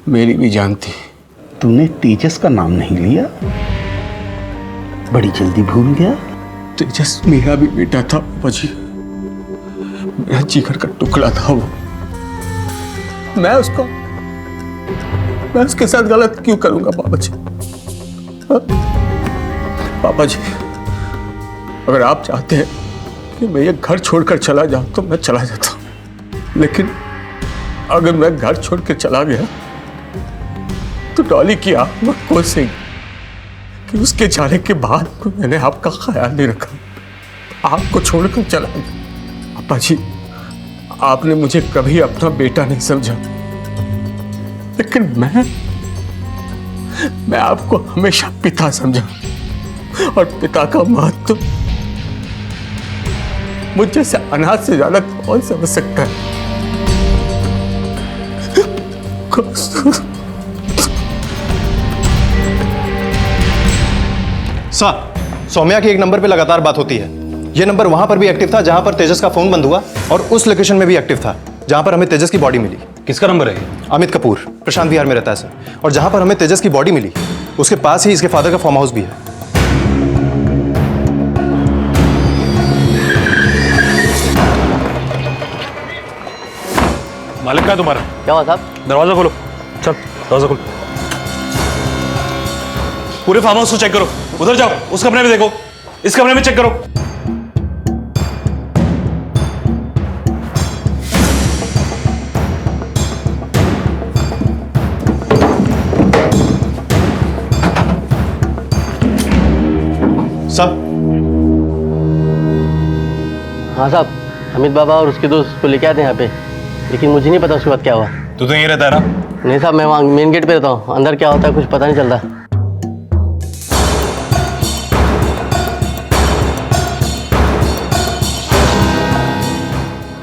मेरी भी जान थी। तूने तेजस का नाम नहीं लिया, बड़ी जल्दी भूल गया। तेजस मेरा भी बेटा था पापा जी, मेरा जिगर का टुकड़ा था वो। मैं उसके साथ गलत क्यों करूंगा पापा जी? हाँ? पापा जी, अगर आप चाहते हैं कि मैं ये घर छोड़कर चला जाऊं तो मैं चला जाता हूं, लेकिन अगर मैं घर छोड़ के चला गया तो डॉली की आत्मा को सही कि उसके जाने के बाद मैंने आपका ख्याल नहीं रखा, आपको छोड़कर चला गया। पापा जी, आपने मुझे कभी अपना बेटा नहीं समझा, लेकिन मैं आपको हमेशा पिता समझा, और पिता का महत्व मुझ जैसे अनाथ से ज्यादा कौन समझ सकता है? सर, सौम्या की एक नंबर पे लगातार बात होती है। यह नंबर वहां पर भी एक्टिव था जहां पर तेजस का फोन बंद हुआ, और उस लोकेशन में भी एक्टिव था जहां पर हमें तेजस की बॉडी मिली। किसका नंबर है? अमित कपूर, प्रशांत विहार में रहता है सर, और जहां पर हमें तेजस की बॉडी मिली उसके पास ही इसके फादर का फार्म हाउस भी है। मालिक का तुम्हारा क्या हुआ साहब? दरवाजा खोलो। चल दरवाजा खोलो। पूरे फार्म हाउस को चेक करो। उधर जाओ, उस कमरे में देखो, इस कमरे में चेक करो। साहब। हाँ साहब, अमित बाबा और उसके दोस्त को लेके आए थे यहाँ पे, लेकिन मुझे नहीं पता उसके बाद क्या हुआ। तू तो यहीं रहता है ना? नहीं साहब, मैं वहाँ मेन गेट पे रहता हूँ, अंदर क्या होता है कुछ पता नहीं चलता।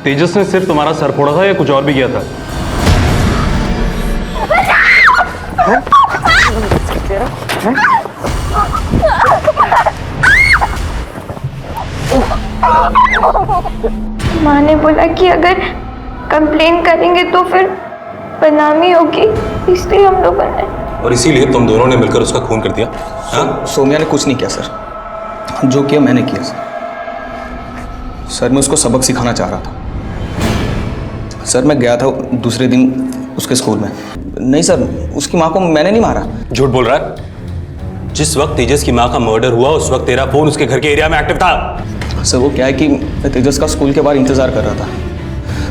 तेजस ने सिर्फ तुम्हारा सर फोड़ा था या कुछ और भी किया था? माँ ने बोला कि अगर कंप्लेन करेंगे तो फिर बदनामी होगी, इसलिए हम लोगों ने। और इसीलिए तुम दोनों ने मिलकर उसका खून कर दिया? हाँ? सोम्या ने कुछ नहीं किया सर, जो किया मैंने किया सर। सर मैं उसको सबक सिखाना चाह रहा था। सर मैं गया था दूसरे दिन उसके स्कूल में। नहीं सर, उसकी माँ को मैंने नहीं मारा। झूठ बोल रहा है। जिस वक्त तेजस की माँ का मर्डर हुआ उस वक्त तेरा फोन उसके घर के एरिया में एक्टिव था। सर वो क्या है कि मैं तेजस का स्कूल के बाहर इंतज़ार कर रहा था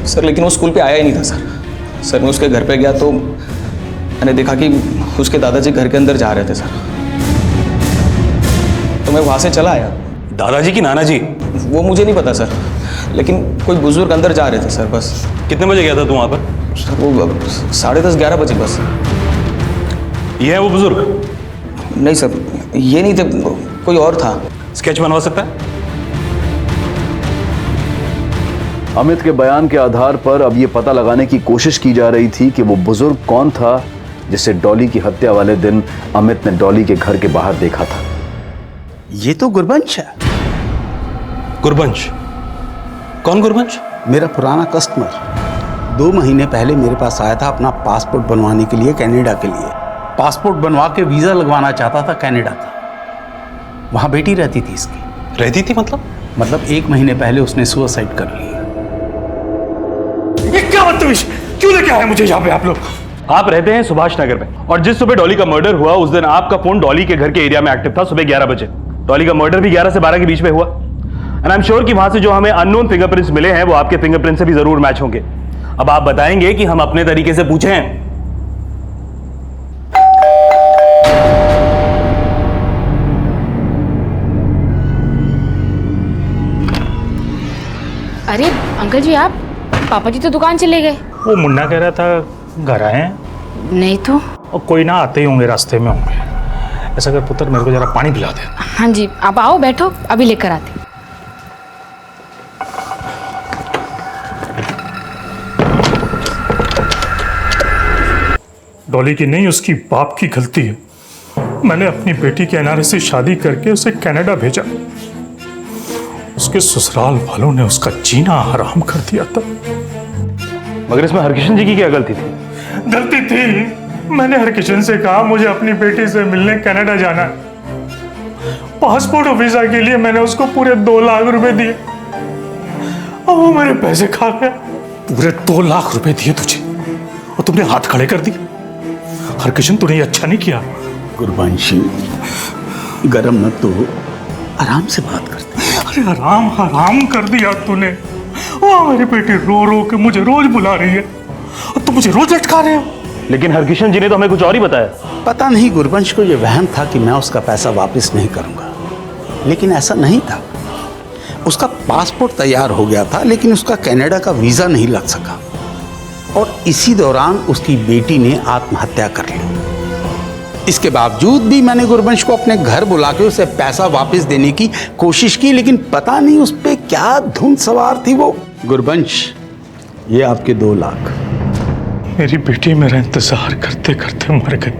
सर, लेकिन वो स्कूल पे आया ही नहीं था सर। सर मैं उसके घर पे गया तो मैंने देखा कि उसके दादाजी घर के अंदर जा रहे थे सर, तो मैं वहाँ से चला आया। दादाजी की नाना जी? वो मुझे नहीं पता सर, लेकिन कोई बुजुर्ग अंदर जा रहे थे सर बस। कितने बजे गया था तू वहाँ पर? सर वो 10:30-11 बजे बस। ये है वो बुजुर्ग? नहीं सर, ये नहीं थे, कोई और था। स्केच बनवा सकता है? अमित के बयान के आधार पर अब यह पता लगाने की कोशिश की जा रही थी कि वो बुजुर्ग कौन था जिसे डॉली की हत्या वाले दिन अमित ने डॉली के घर के बाहर देखा था। ये तो गुरबंश है। गुरबंश? कौन गुरबंश? मेरा पुराना कस्टमर 2 महीने पहले मेरे पास आया था अपना पासपोर्ट बनवाने के लिए, कनाडा के लिए। पासपोर्ट बनवा के वीजा लगवाना चाहता था कनाडा का। वहां बेटी रहती थी इसकी। रहती थी मतलब? मतलब 1 महीने पहले उसने सुसाइड कर ली। ये क्या बदतमीज, क्यों लेके आए मुझे यहाँ पे आप लोग? आप रहते हैं सुभाष नगर में और जिस सुबह डॉली का मर्डर हुआ उस दिन आपका फोन डॉली के घर के एरिया में एक्टिव था सुबह 11 बजे। डॉली का मर्डर भी 11 से 12 के बीच में हुआ एंड आई एम श्योर कि वहां से जो हमें अननोन फिंगरप्रिंट्स मिले हैं वो आपके फिंगरप्रिंट से भी जरूर मैच होंगे। अब आप बताएंगे कि हम अपने तरीके से पूछें? अरे अंकल जी, आप? पापा जी तो दुकान चले गए। वो मुन्ना कह रहा था घर आए हैं। नहीं तो। और कोई ना आते ही होंगे, रास्ते में होंगे। ऐसा कर पुत्र, मेरे को जरा पानी पिला दे। हाँ जी, आप आओ, बैठो, अभी लेकर आते। डॉली की नहीं, उसकी बाप की गलती है। मैंने अपनी बेटी के एनआरए से शादी करके उसे कनाडा भेजा। उसके ससुराल वालों ने उसका जीना हराम कर दिया था। मगर इसमें हरकिशन जी की क्या गलती थी? गलती थी, मैंने हरकिशन से कहा मुझे अपनी बेटी से मिलने कनाडा जाना है। पासपोर्ट और वीजा के लिए मैंने उसको पूरे 2 लाख रुपए दिए और वो मेरे पैसे खा गया। पूरे 2 लाख रुपए दिए तुझे और तुमने हाथ खड़े कर दिए। हरकिशन, तूने ये अच्छा नहीं किया। गुरबंशी, गरम मत तो, आराम से बात करते। अरे हराम कर दिया तूने। वो मेरी बेटी रो रो के मुझे रोज बुला रही है और तुम मुझे रोज लटका रहे हो। लेकिन हरकिशन जी ने तो हमें कुछ और ही बताया। पता नहीं गुरबंश को ये वहम था कि मैं उसका पैसा वापस नहीं करूंगा, लेकिन ऐसा नहीं था। उसका पासपोर्ट तैयार हो गया था लेकिन उसका कनाडा का वीजा नहीं लग सका और इसी दौरान उसकी बेटी ने आत्महत्या कर ली। इसके बावजूद भी मैंने गुरबंश को अपने घर बुला के उसे पैसा वापस देने की कोशिश की, लेकिन पता नहीं उस पे क्या धुन सवार थी वो। गुरबंश, ये आपके 2 लाख। मेरी बेटी मेरा इंतजार करते करते मर गई।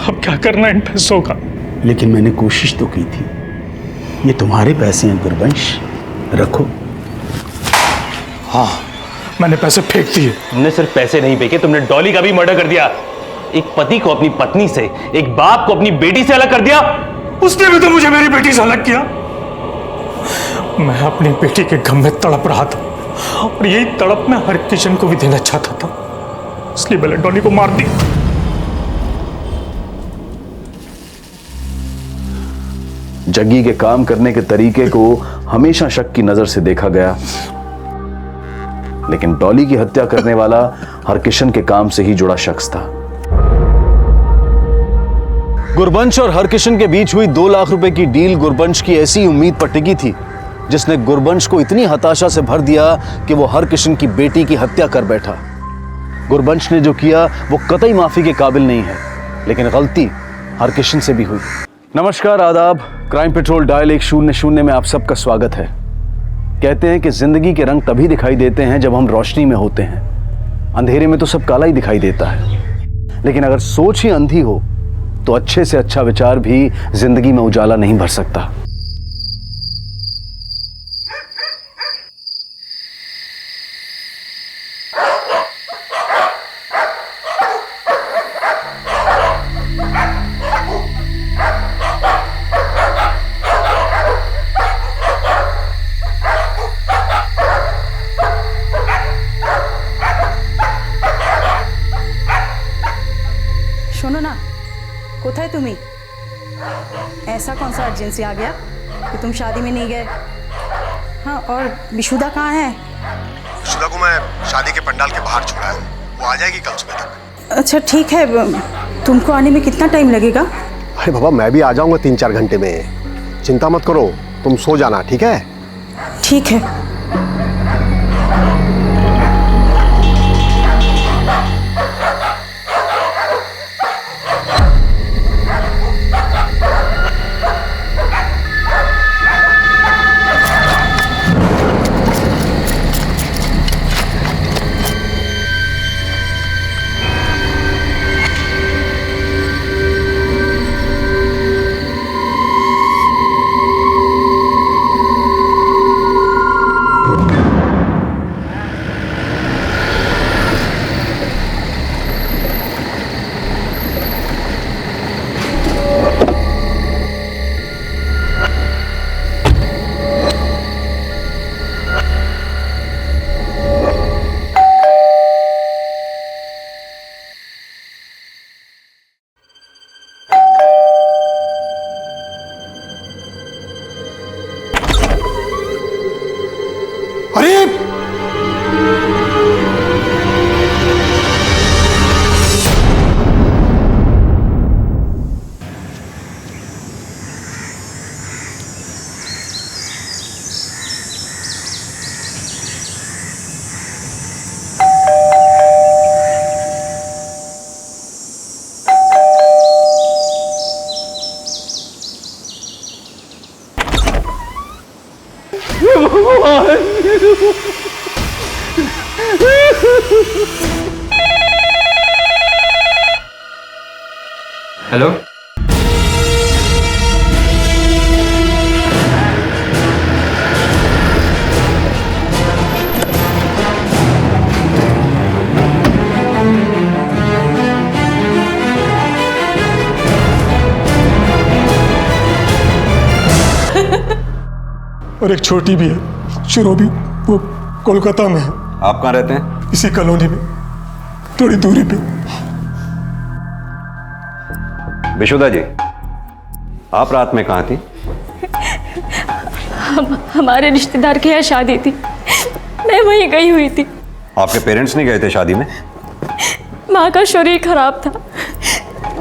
अब क्या करना इन पैसों का? लेकिन मैंने कोशिश तो की थी। ये तुम्हारे पैसे हैं गुरबंश, रखो। हाँ, मैंने पैसे फेंक दिए। तुमने सिर्फ पैसे नहीं फेंके, तुमने डॉली का भी मर्डर कर दिया। एक पति को अपनी पत्नी से, एक बाप को अपनी बेटी से अलग कर दिया। उसने भी तो मुझे मेरी बेटी से अलग किया। मैं अपनी बेटी के गम में तड़प रहा था और यही तड़प मैं हरकिशन को भी देना चाहता था, इसलिए मैंने डॉली को मार दिया। जग्गी के काम करने के तरीके को हमेशा शक की नजर से देखा गया, लेकिन डॉली की हत्या करने वाला हरकिशन के काम से ही जुड़ा शख्स था। गुरबंश और हरकिशन के बीच हुई 2 लाख रुपए की डील गुरबंश की ऐसी उम्मीद पर टिकी थी जिसने गुरबंश को इतनी हताशा से भर दिया कि वो हरकिशन की बेटी की हत्या कर बैठा। गुरबंश ने जो किया वो कतई माफी के काबिल नहीं है, लेकिन गलती हरकिशन से भी हुई। नमस्कार, आदाब। क्राइम पेट्रोल डायल 100 में आप सबका स्वागत है। कहते हैं कि जिंदगी के रंग तभी दिखाई देते हैं जब हम रोशनी में होते हैं। अंधेरे में तो सब काला ही दिखाई देता है, लेकिन अगर सोच ही अंधी हो तो अच्छे से अच्छा विचार भी जिंदगी में उजाला नहीं भर सकता। শোনো না, কোথায় তুমি? ऐसा कौन सा अर्जेंसी आ गया कि तुम शादी में नहीं गए? हाँ, और विशुदा कहाँ है? विशुदा को मैं शादी के पंडाल के बाहर छोड़ा है, वो आ जाएगी कल सुबह तक। अच्छा ठीक है, तुमको आने में कितना टाइम लगेगा? अरे बाबा, मैं भी आ जाऊंगा 3-4 घंटे में। चिंता मत करो, तुम सो जाना, ठीक है? ठीक है। हेलो, और एक छोटी भी है, शिरोबी, वो कोलकाता में है। आप कहाँ रहते हैं? इसी कॉलोनी में, थोड़ी दूरी पे। विशुदा जी, आप रात में कहाँ थी? हमारे रिश्तेदार के यहाँ शादी थी, मैं वहीं गई हुई थी। आपके पेरेंट्स नहीं गए थे शादी में? माँ का शरीर खराब था,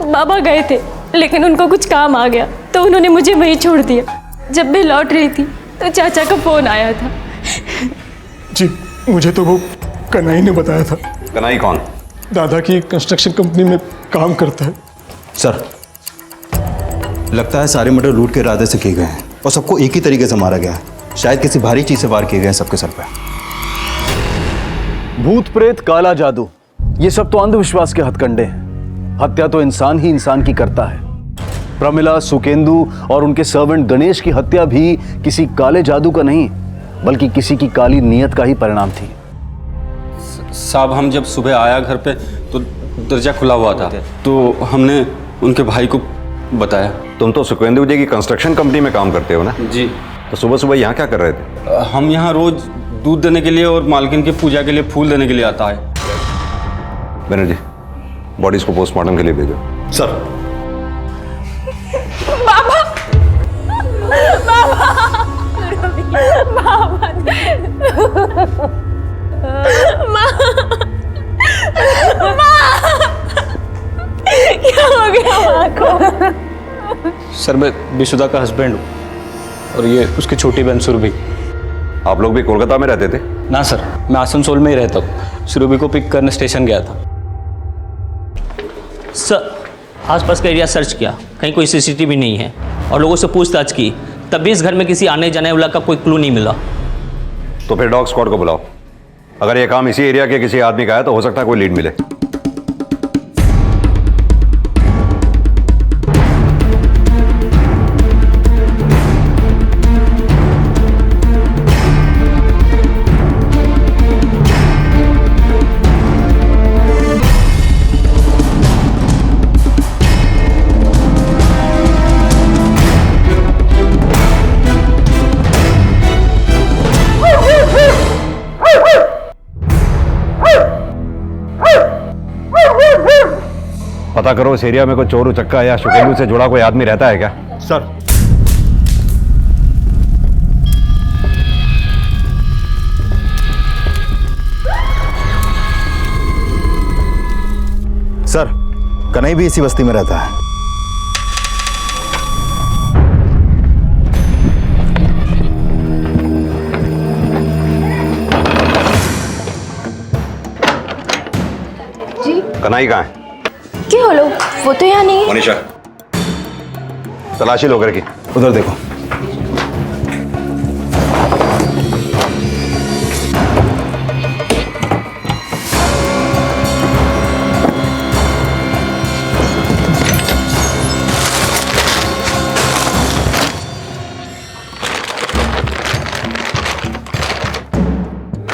बाबा गए थे, लेकिन उनको कुछ काम आ गया तो उन्होंने मुझे वहीं छोड़ दिया। जब मैं लौट रही थी तो चाचा का फोन आया था। जी, मुझे तो वो कन्हई ने बताया था। कन्हई कौन? दादा की कंस्ट्रक्शन कंपनी में काम करता है। सर, लगता है सारे मर्डर लूट के इरादे से किए गए हैं और सबको एक ही तरीके से मारा गया है। शायद किसी भारी चीज से वार किए गए हैं सबके सर पे। भूत प्रेत, काला जादू, ये सब तो अंधविश्वास के हथकंडे हैं। हत्या तो इंसान ही इंसान की करता है। प्रमिला, सुकेंदु और उनके सर्वेंट गणेश की हत्या भी किसी काले जादू का नहीं, बल्कि किसी की काली नीयत का ही परिणाम थी। साहब, हम जब सुबह आया घर पे तो दरवाजा खुला हुआ था, तो हमने उनके भाई को बताया। तुम तो सुकेंदु जी की कंस्ट्रक्शन कंपनी में काम करते हो ना? जी। तो सुबह सुबह यहाँ क्या कर रहे थे? हम यहाँ रोज दूध देने के लिए और मालकिन की पूजा के लिए फूल देने के लिए आता है। बनर्जी, बॉडीज को पोस्टमार्टम के लिए भेजो। सर। बाबा, बाबा, बाबा, माँ, क्या हो गया माँ को? सर मैं विशुदा का हस्बैंड हूँ और ये उसकी छोटी बहन सुरभि। आप लोग भी कोलकाता में रहते थे? ना सर, मैं आसनसोल में ही रहता हूँ। सुरभि को पिक करने स्टेशन गया था। सर आसपास का एरिया सर्च किया, कहीं कोई सीसीटीवी नहीं है और लोगों से पूछताछ की, तब भी इस घर में किसी आने जाने वाला का कोई क्लू नहीं मिला। तो फिर डॉग स्क्वाड को बुलाओ। अगर ये काम इसी एरिया के किसी आदमी का है तो हो सकता है कोई लीड मिले। पता करो इस एरिया में कोई चोर उचक्का या शुकेलू से जुड़ा कोई आदमी रहता है क्या? सर सर कन्हई भी इसी बस्ती में रहता है। जी कन्हई कहाँ है? क्या हो लोग, वो तो यहाँ नहीं है। मनीषा तलाशी लो घर की। उधर देखो।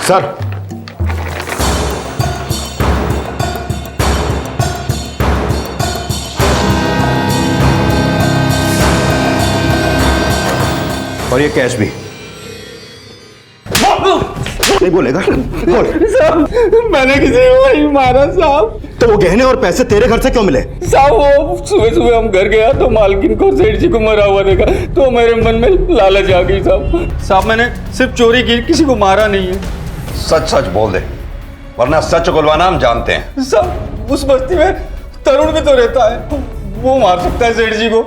सर और ये कैश भी। नहीं बोलेगा? बोल। साहब मैंने किसी को नहीं मारा साहब। तो वो गहने और पैसे तेरे घर से क्यों मिले? साहब वो सुबह सुबह हम घर गया तो मालकिन को सेठ जी को मरा हुआ देखा तो मेरे मन में लालच आ गई साहब। साहब मैंने सिर्फ चोरी की, किसी को मारा नहीं है। सच सच बोल दे वरना सच उगलवाना हम जानते हैं। साहब उस बस्ती में तरुण भी तो रहता है, वो मार सकता है सेठ जी को।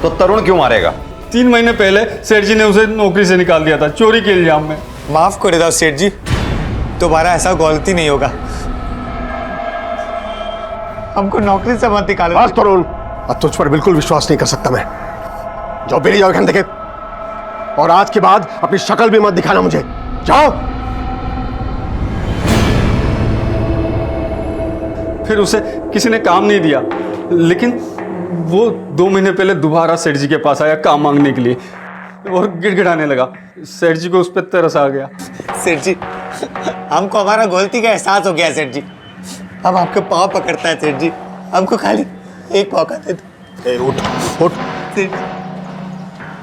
तो तरुण क्यों मारेगा? 3 महीने पहले सेठ जी ने उसे नौकरी से निकाल दिया था चोरी के इल्जाम में। माफ कर दो सेठ जी, दोबारा ऐसा गलती नहीं होगा। हमको नौकरी से मत निकालो। बस तरुण, अब तुझ पर बिल्कुल विश्वास नहीं कर सकता मैं। जाओ मेरी जाओ देखे, और आज के बाद अपनी शक्ल भी मत दिखाना मुझे। जाओ। फिर उसे किसी ने काम नहीं दिया, लेकिन वो 2 महीने पहले दोबारा सेठ जी के पास आया काम मांगने के लिए और गिड़गिड़ाने लगा। सेठ जी को उस पर तरस आ गया। सेठ जी हमको हमारा गलती का एहसास हो गया सेठ जी, हम आपके पाँव पकड़ता है सेठ जी, हमको खाली एक मौका दे दो। उठ उठ।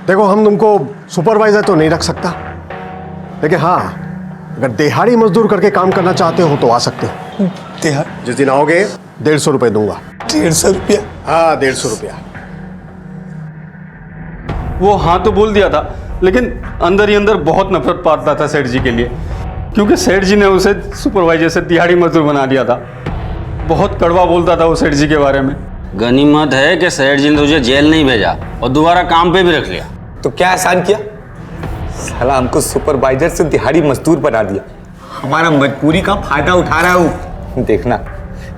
देखो हम तुमको सुपरवाइजर तो नहीं रख सकता, लेकिन हाँ अगर दिहाड़ी मजदूर करके काम करना चाहते हो तो आ सकते हो। जिस दिन आओगे 150 रुपये दूंगा। 150 रुपया? हाँ 150 रुपया। वो हाँ तो बोल दिया था, लेकिन अंदर ही अंदर बहुत नफरत पाता था सेठ जी के लिए, क्योंकि सेठ जी ने उसे सुपरवाइजर से दिहाड़ी मजदूर बना दिया था। बहुत कड़वा बोलता था वो सेठ जी के बारे में। गनीमत है कि सेठ जी ने तुझे जेल नहीं भेजा और दोबारा काम पे भी रख लिया। तो क्या एहसान किया? साला हमको सुपरवाइजर से दिहाड़ी मजदूर बना दिया, हमारा मजबूरी का फायदा उठा रहा है वो। देखना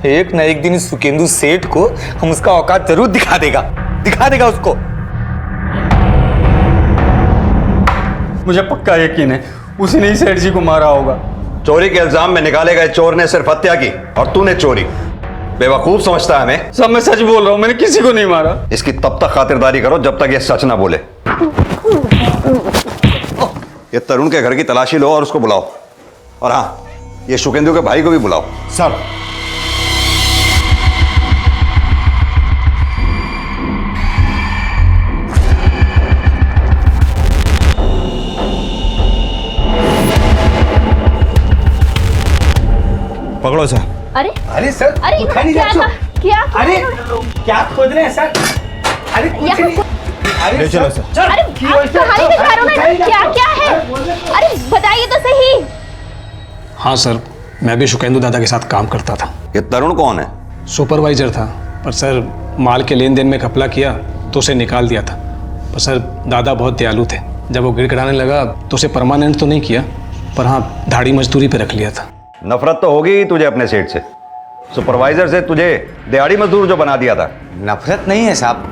एक न एक दिन इस सुकेंदु सेठ को हम उसका औकात जरूर दिखा देगा उसको। मुझे पक्का यकीन है उसी ने ही सेठ जी को मारा होगा। चोरी के इल्जाम में निकाले गए चोर ने सिर्फ हत्या की और तूने चोरी। बेवकूफ समझता है हमें। सब मैं सच बोल रहा हूं, मैंने किसी को नहीं मारा। इसकी तब तक खातिरदारी करो जब तक ये सच ना बोले। ये तरुण के घर की तलाशी लो और उसको बुलाओ, और हाँ ये शुकेंदु के भाई को भी बुलाओ। सर पकड़ो सर। अरे सर, अरे क्या क्या खोद रहे हैं सर? अरे कुछ नहीं। ले चलो सर। अरे आप कहानी दिखा रहे हो ना, क्या है? अरे बताइए तो सही। हाँ सर, मैं भी शुकेंदु दादा के साथ काम करता था। ये तरुण कौन है? सुपरवाइजर था, पर सर माल के लेन देन में घपला किया तो उसे निकाल दिया था। पर सर दादा बहुत दयालु थे। जब वो गिड़गिड़ाने लगा तो उसे परमानेंट तो नहीं किया, पर हाँ धाड़ी मजदूरी पे रख लिया था। नफरत तो होगी ही तुझे अपने सेठ से, सुपरवाइजर से तुझे दिहाड़ी मजदूर जो बना दिया था। नफरत नहीं है साहब,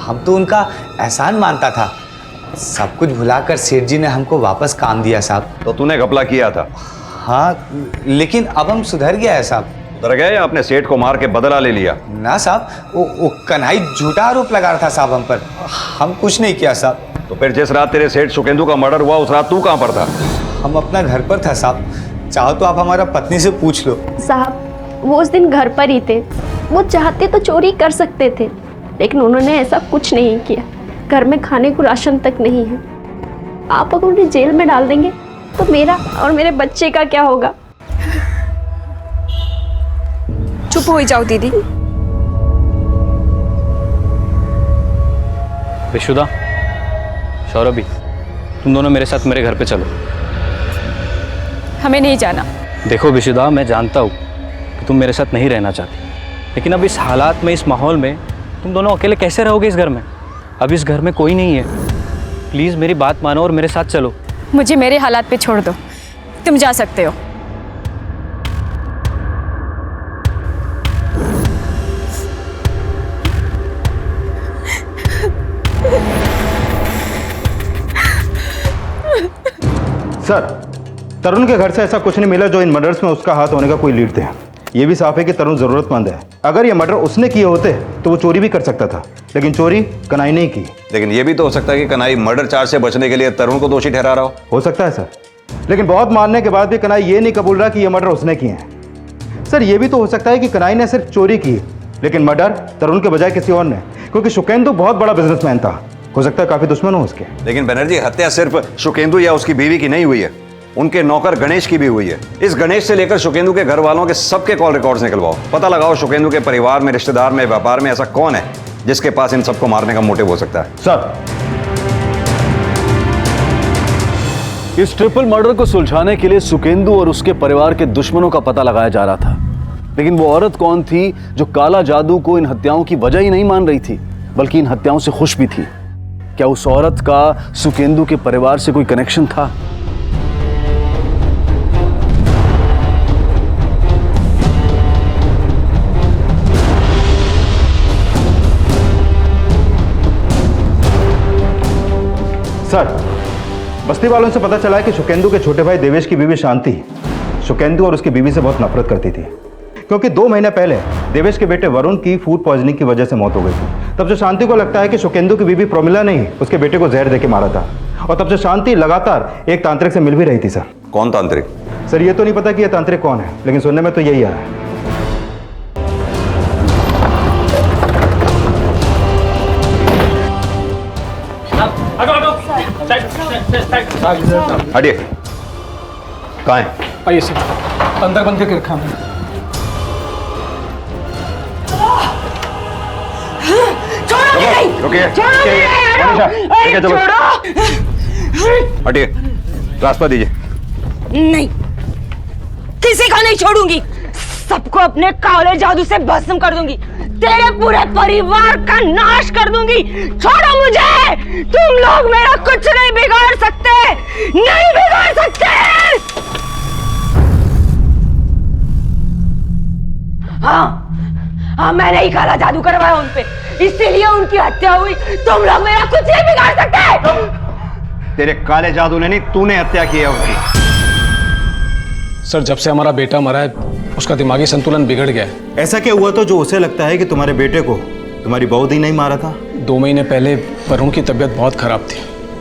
हम तो उनका एहसान मानता था। सब कुछ भुलाकर सेठ जी ने हमको वापस काम दिया साहब। तो तूने घपला किया था? हाँ, लेकिन अब हम सुधर गया है साहब। सुधर गए या अपने सेठ को मार के बदला ले लिया? ना साहब, वो कन्हई झूठा आरोप लगा रहा था साहब हम पर, हम कुछ नहीं किया साहब। तो फिर जिस रात तेरे सेठ सुकेंदु का मर्डर हुआ उस रात तू कहाँ पर था? हम अपना घर पर था साहब, चाहो तो आप हमारा पत्नी से पूछ लो। साहब वो उस दिन घर पर ही थे, वो चाहते तो चोरी कर सकते थे, लेकिन उन्होंने ऐसा कुछ नहीं किया। घर में खाने को राशन तक नहीं है। आप अगर उन्हें जेल में डाल देंगे तो मेरा और मेरे बच्चे का क्या होगा? चुप हो जाओ दीदी। विशुदा, सौरभी, तुम दोनों मेरे साथ मेरे घर पे चलो। हमें नहीं जाना। देखो विशुदा, मैं जानता हूँ कि तुम मेरे साथ नहीं रहना चाहती, लेकिन अब इस हालात में, इस माहौल में तुम दोनों अकेले कैसे रहोगे इस घर में? अब इस घर में कोई नहीं है। प्लीज़ मेरी बात मानो और मेरे साथ चलो। मुझे मेरे हालात पे छोड़ दो, तुम जा सकते हो। सर, तरुण के घर से ऐसा कुछ नहीं मिला जो इन मर्डर्स में उसका हाथ होने का कोई लीड थे। ये भी साफ है कि तरुण जरूरतमंद है। अगर ये मर्डर उसने किए होते तो वो चोरी भी कर सकता था, लेकिन चोरी कन्हई ने की। लेकिन ये भी तो हो सकता है कि कन्हई मर्डर चार्ज से बचने के लिए तरुण को दोषी ठहरा रहा हो सकता है सर, लेकिन बहुत मानने के बाद भी कन्हई ये नहीं कबूल रहा कि ये मर्डर उसने किए हैं। सर, ये भी तो हो सकता है कि कन्हई ने सिर्फ चोरी की, लेकिन मर्डर तरुण के बजाय किसी और ने, क्योंकि सुकेंदु बहुत बड़ा बिजनेसमैन था। हो सकता है काफी दुश्मन हो उसके। लेकिन बनर्जी, हत्या सिर्फ सुकेंदु या उसकी बीवी की नहीं हुई है, उनके नौकर गणेश की भी हुई है। इस गणेश से लेकर सुकेंदु के घर वालों के सबके कॉल रिकॉर्ड्स निकलवाओ। पता लगाओ सुकेंदु के परिवार में, रिश्तेदार में, व्यापार में ऐसा कौन है जिसके पास इन सबको मारने का मोटिव हो सकता है। सर, इस ट्रिपल मर्डर को सुलझाने के लिए सुकेंदु और उसके परिवार के दुश्मनों का पता लगाया जा रहा था, लेकिन वो औरत कौन थी जो काला जादू को इन हत्याओं की वजह ही नहीं मान रही थी, बल्कि इन हत्याओं से खुश भी थी? क्या उस औरत का सुकेंदु के परिवार से कोई कनेक्शन था? सर, बस्ती वालों से पता चला है कि सुकेंदु के छोटे भाई देवेश की बीवी शांति सुकेंदु और उसकी बीवी से बहुत नफरत करती थी, क्योंकि 2 महीने पहले देवेश के बेटे वरुण की फूड पॉइजनिंग की वजह से मौत हो गई थी। तब से शांति को लगता है कि सुकेंदु की बीवी प्रोमिला ने ही उसके बेटे को जहर देके मारा था, और तब से शांति लगातार एक तांत्रिक से मिल भी रही थी। सर, कौन तांत्रिक? सर, ये तो नहीं पता कि यह तांत्रिक कौन है, लेकिन सुनने में तो यही आ रहा है। हटिए। कहाँ है? आइए सर, अंदर बंद करके रखा हमने। रुकिए, हटिए, रास्ता दीजिए। नहीं, किसी को नहीं छोड़ूंगी। सबको अपने काले जादू से भस्म कर दूंगी। तेरे पूरे परिवार का नाश कर दूंगी। छोड़ो मुझे। तुम लोग मेरा कुछ नहीं बिगाड़ सकते, नहीं बिगाड़ सकते। हाँ, मैंने ही काला जादू करवाया उन पे, इसीलिए उनकी हत्या हुई। तुम लोग मेरा कुछ नहीं बिगाड़ सकते। तेरे काले जादू ने नहीं, तूने हत्या की है उनकी। सर, जब से हमारा बेटा मरा है उसका दिमागी संतुलन बिगड़ गया है। ऐसा क्या हुआ तो जो उसे लगता है कि तुम्हारे बेटे को तुम्हारी बौदी नहीं मारा था? 2 महीने पहले वरुण की तबीयत बहुत खराब थी।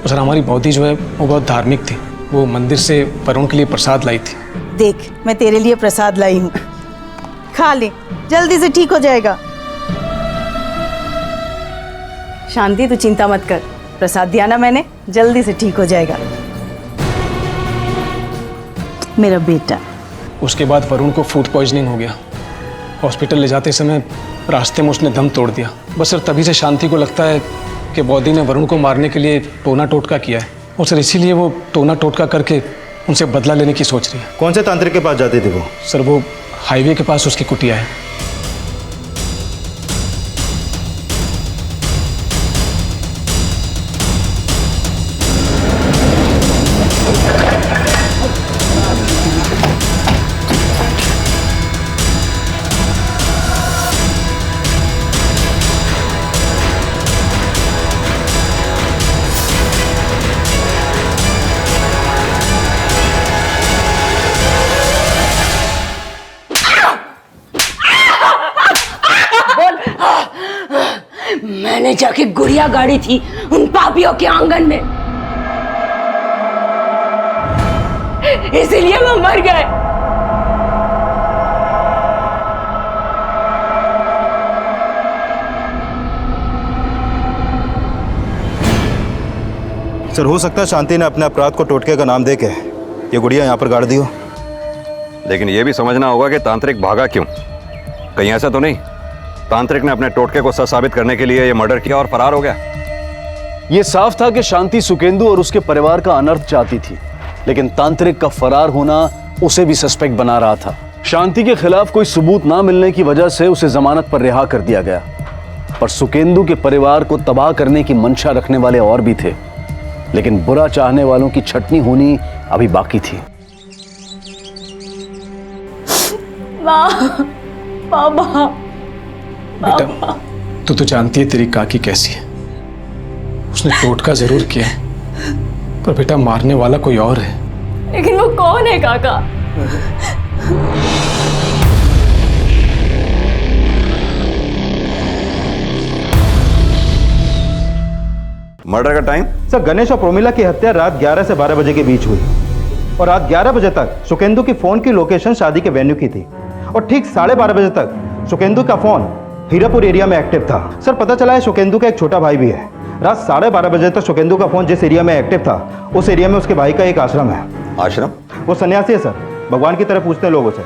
सर, हमारी बौदी जो है वो बहुत धार्मिक थी। वो मंदिर से वरुण के लिए प्रसाद लाई थी। देख, मैं तेरे लिए प्रसाद लाई हूँ, खा ले, जल्दी से ठीक हो जाएगा। शांति, तू चिंता मत कर, प्रसाद दिया ना मैंने, जल्दी से ठीक हो जाएगा मेरा बेटा। उसके बाद वरुण को फूड पॉइजनिंग हो गया। हॉस्पिटल ले जाते समय रास्ते में उसने दम तोड़ दिया। बस सर, तभी से शांति को लगता है कि बौदी ने वरुण को मारने के लिए टोना टोटका किया है, और सर इसीलिए वो टोना टोटका करके उनसे बदला लेने की सोच रही है। कौन से तांत्रिक के पास जाती थी वो? सर, वो हाईवे के पास उसकी कुटिया है। मैंने जाके गुड़िया गाड़ी थी उन पापियों के आंगन में, इसीलिए वो मर गए। सर हो सकता है शांति ने अपने अपराध को टोटके का नाम देके ये गुड़िया यहाँ पर गाड़ दी हो। लेकिन यह भी समझना होगा कि तांत्रिक भागा क्यों। कहीं ऐसा तो नहीं तांत्रिक ने अपने टोटके को सच साबित करने के लिए यह मर्डर किया और फरार हो गया। यह साफ था कि शांति सुकेंदु और उसके परिवार का अनर्थ चाहती थी, लेकिन तांत्रिक का फरार होना उसे भी सस्पेक्ट बना रहा था। शांति के खिलाफ कोई सबूत ना मिलने की वजह से उसे जमानत पर रिहा कर दिया गया, पर सुकेंदु के परिवार को तबाह करने की मंशा रखने वाले और भी थे, लेकिन बुरा चाहने वालों की छटनी होनी अभी बाकी थी। बाबा, बेटा तू तो जानती है तेरी काकी कैसी है। उसने टोटका जरूर किया है, पर बेटा मारने वाला कोई और है। लेकिन वो कौन है काका? मर्डर का टाइम? सर गणेश और प्रोमिला की हत्या रात 11 से 12 बजे के बीच हुई और रात 11 बजे तक सुकेंदु की फोन की लोकेशन शादी के वेन्यू की थी और ठीक 12:30 बजे तक सुकेंदु का फोन हीरापुर एरिया में एक्टिव था। सर पता चला है सुकेंदु का एक छोटा भाई भी है। रात 12:30 बजे तक सुकेंदु का फोन जिस एरिया में एक्टिव था उस एरिया में उसके भाई का एक आश्रम है। आश्रम? वो सन्यासी है सर, भगवान की तरह पूछते हैं लोगों से,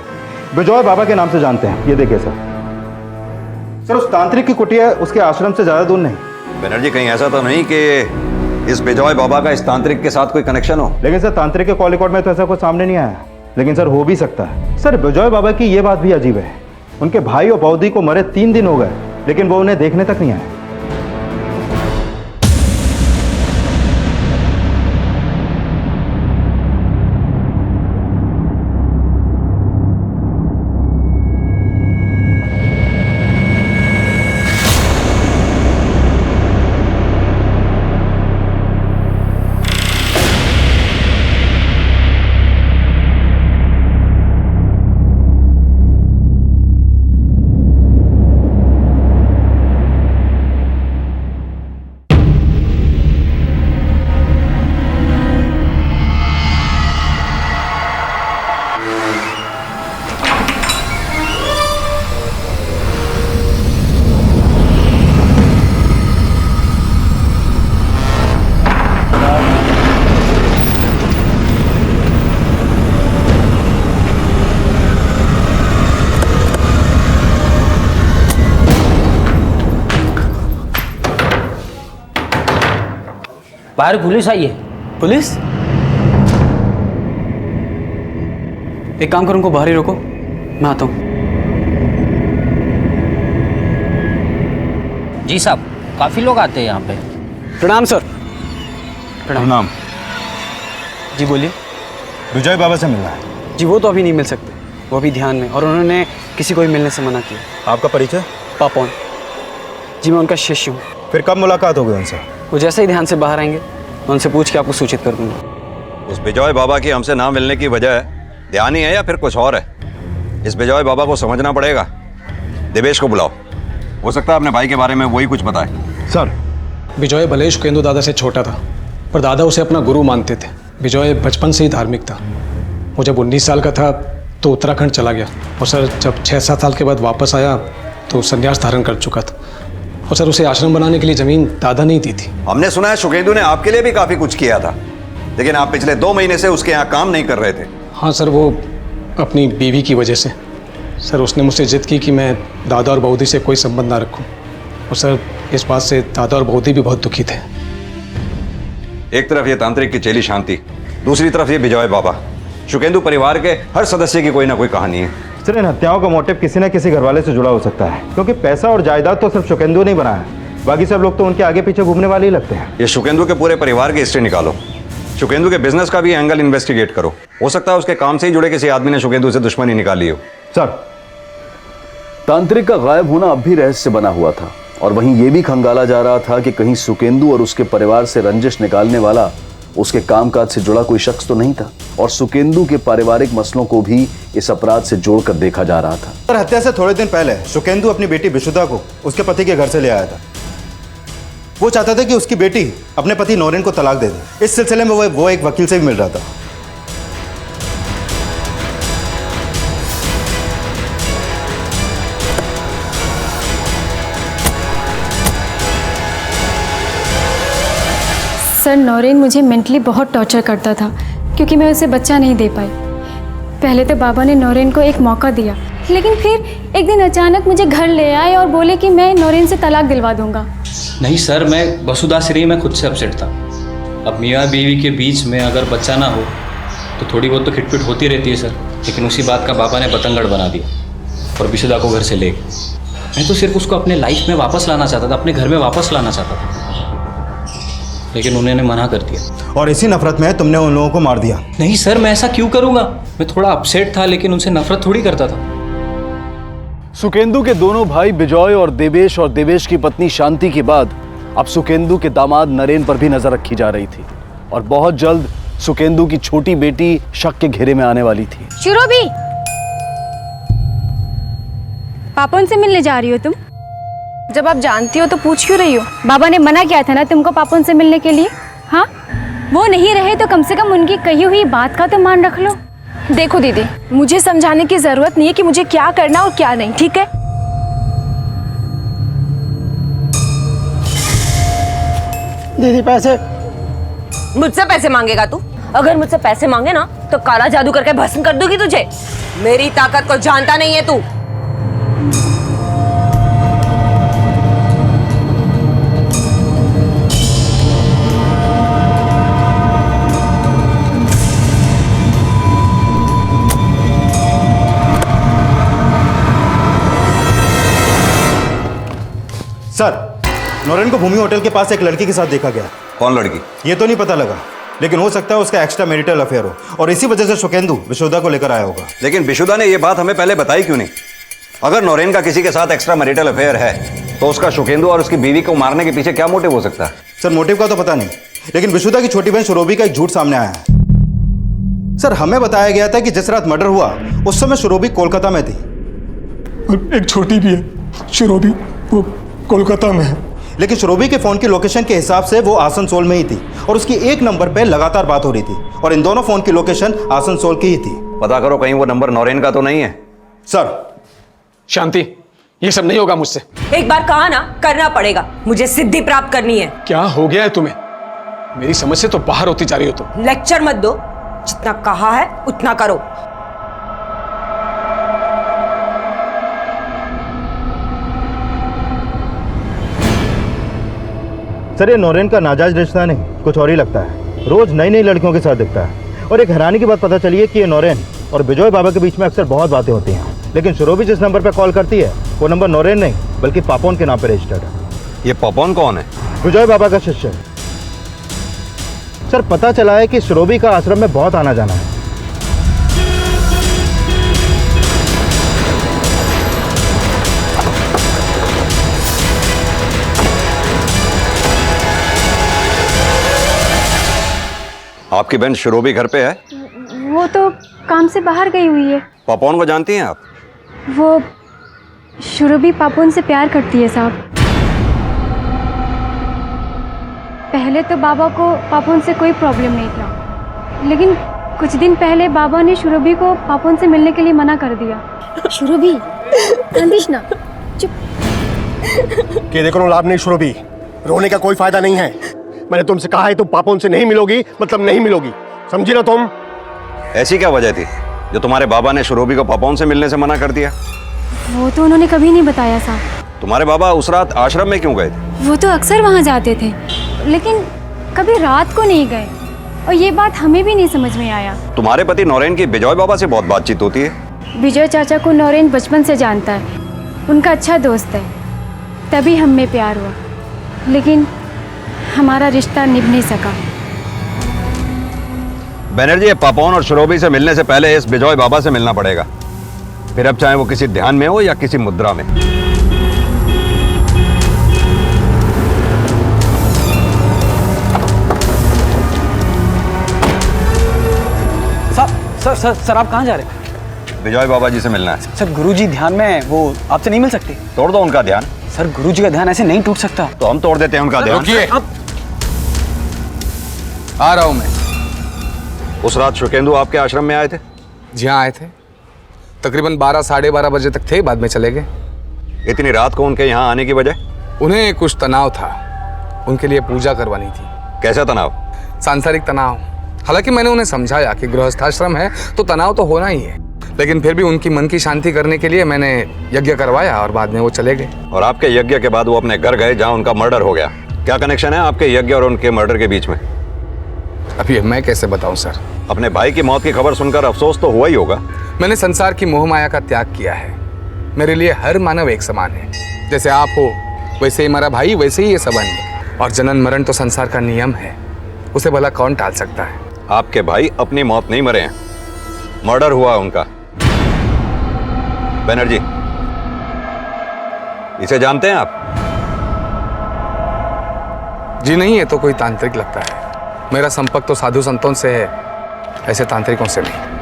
विजय बाबा के नाम से जानते हैं। ये देखिए सर उस तांत्रिक की कुटिया उसके आश्रम से ज्यादा दूर नहीं। बनर्जी कहीं ऐसा तो नहीं कि इस बिजॉय बाबा का इस तांत्रिक के साथ कोई कनेक्शन हो? लेकिन सर तांत्रिक के कॉल रिकॉर्ड में तो ऐसा कुछ सामने नहीं आया, लेकिन सर हो भी सकता है। सर बिजॉय बाबा की ये बात भी अजीब है, उनके भाई और बौदी को मरे 3 दिन हो गए लेकिन वो उन्हें देखने तक नहीं आए। बाहर पुलिस आई है। पुलिस? एक काम करो, उनको बाहर ही रोको, मैं आता हूँ। जी साहब, काफ़ी लोग आते हैं यहाँ पे। प्रणाम सर। प्रणाम। जी बोलिए। विजय बाबा से मिलना है। जी वो तो अभी नहीं मिल सकते, वो अभी ध्यान में, और उन्होंने किसी को भी मिलने से मना किया। आपका परिचय? पापौन। जी मैं उनका शिष्य हूँ। फिर कब मुलाकात होगी उनसे? वो जैसे ही ध्यान से बाहर आएंगे मैं उनसे पूछ के आपको सूचित कर दूंगा। उस बिजॉय बाबा की हमसे ना मिलने की वजह ध्यान ही है या फिर कुछ और है? इस बिजॉय बाबा को समझना पड़ेगा। देवेश को बुलाओ, हो सकता है अपने भाई के बारे में वही कुछ बताए। सर विजय भले ही सुकेंदु दादा से छोटा था, पर दादा उसे अपना गुरु मानते थे। विजय बचपन से ही धार्मिक था। वो जब 19 साल का था तो उत्तराखंड चला गया, और सर जब 6-7 साल के बाद वापस आया तो संन्यास धारण कर चुका था। और सर उसे आश्रम बनाने के लिए ज़मीन दादा नहीं दी थी। हमने सुना है सुकेंदु ने आपके लिए भी काफ़ी कुछ किया था, लेकिन आप पिछले 2 महीने से उसके यहाँ काम नहीं कर रहे थे। हाँ सर, वो अपनी बीवी की वजह से। सर उसने मुझसे जिद की कि मैं दादा और बौदी से कोई संबंध ना रखूं, और सर इस बात से दादा और बौदी भी बहुत दुखी थे। एक तरफ ये तांत्रिक की चेली शांति, दूसरी तरफ ये विजय बाबा। सुकेंदु परिवार के हर सदस्य की कोई ना कोई कहानी है। सर इन हत्याओं का मोटिव किसी न किसी घरवाले से जुड़ा हो सकता है, क्योंकि पैसा और जायदाद तो सिर्फ सुकेंदु नहीं बना है, बाकी सब लोग तो उनके आगे पीछे घूमने वाले ही लगते हैं। ये सुकेंदु के पूरे परिवार की हिस्ट्री निकालो, सुकेंदु के बिजनेस का भी एंगल इन्वेस्टिगेट करो। हो सकता है उसके काम से ही जुड़े किसी आदमी ने सुकेंदु से दुश्मनी निकाली हो। सर तांत्रिक का गायब होना अब भी रहस्य बना हुआ था, और वहीं यह भी खंगाला जा रहा था कि कहीं सुकेंदु और उसके परिवार से रंजिश निकालने वाला उसके कामकाज से जुड़ा कोई शख्स तो नहीं था, और सुकेंदु के पारिवारिक मसलों को भी इस अपराध से जोड़कर देखा जा रहा था। सर हत्या से थोड़े दिन पहले सुकेंदु अपनी बेटी विशुद्धा को उसके पति के घर से ले आया था। वो चाहता था कि उसकी बेटी अपने पति नौरीन को तलाक दे दे। इस सिलसिले में वो एक वकील से भी मिल रहा था। सर नौरीन मुझे मेंटली बहुत टॉर्चर करता था क्योंकि मैं उसे बच्चा नहीं दे पाई। पहले तो बाबा ने नौरीन को एक मौका दिया, लेकिन फिर एक दिन अचानक मुझे घर ले आए और बोले कि मैं नौरीन से तलाक दिलवा दूंगा। नहीं सर, मैं बस उदास रही, मैं खुद से अपसेट था। अब मियाँ बीवी के बीच में अगर बच्चा ना हो तो थोड़ी बहुत तो खिटपिट होती रहती है सर, लेकिन उसी बात का बाबा ने बतंगड़ बना दिया और विशुदा को घर से ले गए। मैं तो सिर्फ उसको अपने लाइफ में वापस लाना चाहता था, अपने घर में वापस लाना चाहता था, लेकिन उन्होंने मना कर दिया। और इसी नफरत में तुमने उन लोगों को मार दिया। नहीं सर, मैं ऐसा क्यों करूँगा? मैं थोड़ा अपसेट था, लेकिन उनसे नफरत थोड़ी करता था। सुकेंदु के दोनों भाई बिजॉय और देवेश की पत्नी शांति के बाद अब सुकेंदु के दामाद नरेन पर भी नजर रखी जा रही थी और बहुत जल्द सुकेंदु की छोटी बेटी शक के घेरे में आने वाली थी। शुरू भी पापा उनसे मिलने जा रही हो तुम? जब आप जानती हो तो पूछ क्यों रही हो? बाबा ने मना किया था ना तुमको पापा उनसे मिलने के लिए। हाँ, वो नहीं रहे तो कम से कम उनकी कही हुई बात का तो मान रख लो। देखो दीदी, मुझे समझाने की जरूरत नहीं है कि मुझे क्या करना और क्या नहीं, ठीक है? दीदी पैसे। मुझसे पैसे मांगेगा तू? अगर मुझसे पैसे मांगे ना तो काला जादू करके भस्म कर दूंगी तुझे। मेरी ताकत को जानता नहीं है तू। सर, नौरीन को भूमि होटल के पास एक लड़की के साथ देखा गया। कौन लड़की? ये तो नहीं पता लगा, लेकिन हो सकता है उसका एक्स्ट्रा मैरिटल अफेयर हो और इसी वजह से सुकेंदु विशुदा को लेकर आया होगा। लेकिन विशुदा ने यह बात हमें पहले बताई क्यों नहीं? अगर नौरीन का किसी के साथ एक्स्ट्रा मैरिटल अफेयर है तो उसका सुकेंदु और उसकी बीवी को मारने के पीछे क्या मोटिव हो सकता है? सर, मोटिव का तो पता नहीं, लेकिन विशुदा की छोटी बहन शुरोबी का एक झूठ सामने आया है। सर, हमें बताया गया था कि जिस रात मर्डर हुआ उस समय शुरोबी कोलकाता में थी। और एक छोटी भी है, शुरोबी, वो कोलकाता में है। लेकिन शुरोबी के फोन की लोकेशन के हिसाब से वो आसनसोल में ही थी और उसकी एक नंबर पे लगातार बात हो रही थी और इन दोनों फोन की लोकेशन आसनसोल की ही थी। पता करो कहीं वो नंबर नौरीन का तो नहीं है। सर, शांति, ये सब नहीं होगा मुझसे। एक बार कहा ना, करना पड़ेगा। मुझे सिद्धि प्राप्त करनी है। क्या हो गया है तुम्हें? मेरी समझ से तो बाहर होती जा रही हो तुम। लेक्चर मत दो, जितना कहा है उतना करो। सर, ये नौरीन का नाजायज रिश्ता नहीं, कुछ और ही लगता है। रोज नई नई लड़कियों के साथ दिखता है और एक हैरानी की बात पता चली है कि ये नौरीन और बिजॉय बाबा के बीच में अक्सर बहुत बातें होती हैं, लेकिन शुरोबी जिस नंबर पर कॉल करती है वो नंबर नौरीन नहीं बल्कि पापोन के नाम पर रजिस्टर्ड है। ये पापोन कौन है? बिजॉय बाबा का शिष्य है। सर, पता चला है कि शुरोबी का आश्रम में बहुत आना जाना है। आपकी बहन शुरोबी घर पे है? वो तो काम से बाहर गई हुई है। पापोन को जानती हैं आप? वो शुरूबी पापोन से प्यार करती है साहब। पहले तो बाबा को पापोन से कोई प्रॉब्लम नहीं था, लेकिन कुछ दिन पहले बाबा ने शुरूबी को पापोन से मिलने के लिए मना कर दिया। शुरूबी, कांदिश ना, चुप। कि देखो लाभ नहीं शुरूबी, रोने का कोई फायदा नहीं है। मैंने तुमसे कहा है तुम पापोन से नहीं मिलोगी, मतलब नहीं मिलोगी, समझी ना तुम? ऐसी क्या वजह थी जो तुम्हारे बाबा ने शुरोबी को पापोन से मिलने से मना कर दिया? वो तो उन्होंने कभी नहीं बताया साहब। तुम्हारे बाबा उस रात आश्रम में क्यों गए थे? वो तो अक्सर वहाँ जाते थे, लेकिन कभी रात को नहीं गए और ये बात हमें भी नहीं समझ में आया। तुम्हारे पति नौरीन की बिजॉय बाबा से बहुत बातचीत होती है। विजय चाचा को नौरीन बचपन से जानता है, उनका अच्छा दोस्त है, तभी हम में प्यार हुआ, लेकिन हमारा रिश्ता निभ नहीं सका। बनर्जी, पापोन और शुरोबी से मिलने से पहले इस बिजॉय बाबा से मिलना पड़ेगा, फिर अब चाहे वो किसी ध्यान में हो या किसी मुद्रा में। सर आप कहाँ जा रहे हैं? बिजॉय बाबा जी से मिलना है। सर गुरुजी ध्यान में है, वो आपसे नहीं मिल सकते। तोड़ दो उनका ध्यान। सर गुरुजी का ध्यान ऐसे नहीं टूट सकता। तो हम तोड़ देते हैं उनका ध्यान। रुकिए, आ रहा हूं मैं। उस रात शुकेंदु आपके आश्रम में आए थे? जी हाँ, आए थे। तकरीबन 12 साढ़े 12 बजे तक थे, बाद में चले गए। इतनी रात को उनके यहाँ आने की वजह? उन्हें कुछ तनाव था, उनके लिए पूजा करवानी थी। कैसा तनाव? सांसारिक तनाव। हालांकि मैंने उन्हें समझाया कि गृहस्थाश्रम है तो तनाव तो होना ही है, लेकिन फिर भी उनकी मन की शांति करने के लिए मैंने यज्ञ करवाया और बाद में वो चले गए। और आपके यज्ञ के बाद वो अपने घर गए जहाँ उनका मर्डर हो गया। क्या कनेक्शन है आपके यज्ञ और उनके मर्डर के बीच में? अभी मैं कैसे बताऊं सर। अपने भाई की मौत की खबर सुनकर अफसोस तो हुआ ही होगा। मैंने संसार की मोह माया का त्याग किया है। मेरे लिए हर मानव एक समान है। जैसे आप हो वैसे ही हमारा भाई, वैसे ही ये सबन। और जनन मरण तो संसार का नियम है, उसे भला कौन टाल सकता है। आपके भाई अपनी मौत नहीं मरे हैं, मर्डर हुआ उनका। बनर्जी, इसे जानते हैं आप? जी नहीं, है तो कोई तांत्रिक लगता है। मेरा संपर्क तो साधु संतों से है, ऐसे तांत्रिकों से नहीं।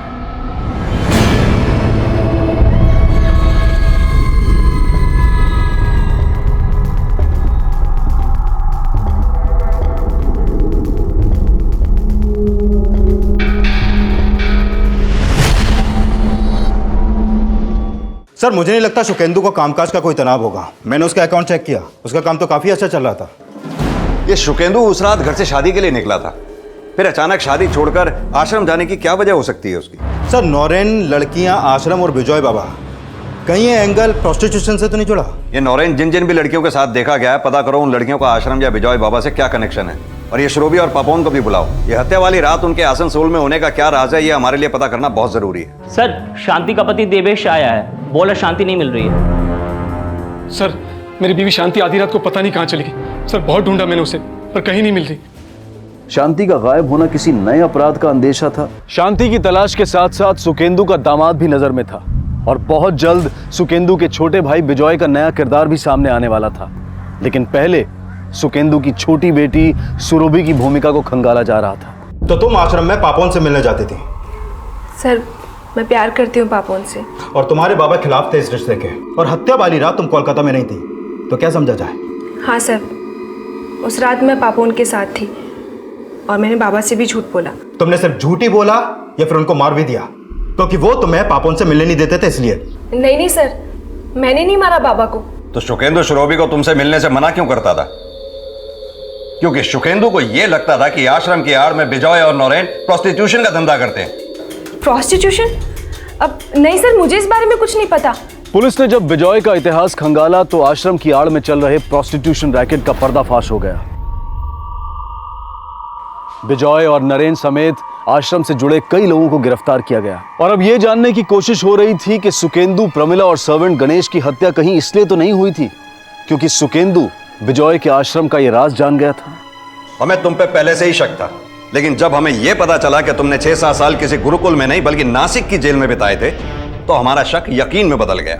सर मुझे नहीं लगता शुकेंदु को कामकाज का कोई तनाव होगा। मैंने उसका अकाउंट चेक किया, उसका काम तो काफी अच्छा चल रहा था। ये शुकेंदु उस रात घर से शादी के लिए निकला था, फिर अचानक शादी छोड़कर आश्रम जाने की क्या वजह हो सकती है उसकी? सर नौरेन, लड़कियां, आश्रम और विजय बाबा, कहीं ये एंगल प्रोस्टिट्यूशन से तो नहीं जुड़ा? ये नौरेन जिन जिन भी लड़कियों के साथ देखा गया है, पता करो उन लड़कियों का आश्रम या विजय बाबा से क्या कनेक्शन है। और ये श्रोबी और पापोन को भी बुलाओ। ये हत्या वाली रात उनके आसनसोल में होने का क्या राज है, ये हमारे लिए पता करना बहुत जरूरी है। सर शांति का पति देवेश आया है, बोला शांति नहीं मिल रही है। सर मेरी बीवी शांति आधी रात को पता नहीं कहाँ चली गई। सर बहुत ढूंढा मैंने उसे, पर कहीं नहीं मिल रही। शांति का गायब होना किसी नए अपराध का अंदेशा था। शांति की तलाश के साथ साथ सुकेंदु का दामाद भी नजर में था, और बहुत जल्द सुकेंदु के छोटे भाई विजय का नया किरदार भी सामने आने वाला था। लेकिन पहले सुकेंदु की छोटी बेटी सुरभि की भूमिका को खंगाला जा रहा था। तो तुम आश्रम में पापोन से मिलने जाती थी? सर मैं प्यार करती हूँ पापोन से। और तुम्हारे बाबा खिलाफ थे इस रिश्ते के, और हत्या वाली रात तुम कोलकाता में नहीं थी, तो क्या समझा जाए? हाँ सर, उस रात मैं पापोन के साथ थी और मैंने बाबा से भी झूठ बोला। तुमने सिर्फ झूठ ही बोला या फिर उनको मार भी दिया? क्योंकि वो तुम्हें पापोन से मिलने नहीं देते थे इसलिए। नहीं सर, मैंने नहीं मारा बाबा को। तो शुकेंदु श्रोबी को तुमसे मिलने से मना क्यों करता था? क्योंकि शुकेंदु को यह लगता था कि आश्रम की आड़ में विजय और नौरेन प्रोस्टिट्यूशन का धंधा करते हैं। प्रोस्टिट्यूशन? अब नहीं सर, मुझे इस बारे में कुछ नहीं पता। पुलिस ने जब विजय का इतिहास खंगाला तो आश्रम की आड़ में चल रहे प्रोस्टिट्यूशन रैकेट का पर्दाफाश हो गया। विजय और नरेन समेत आश्रम से जुड़े कई लोगों को गिरफ्तार किया गया, और अब यह जानने की कोशिश हो रही थी कि सुकेंदु, प्रमिला और सर्वेंट गणेश की हत्या कहीं इसलिए तो नहीं हुई थी क्योंकि सुकेंदु विजय के आश्रम का यह राज जान गया था। हमें तुम पे पहले से ही शक था, लेकिन जब हमें यह पता चला कि तुमने 6-7 साल किसी गुरुकुल में नहीं बल्कि नासिक की जेल में बिताए थे, तो हमारा शक यकीन में बदल गया।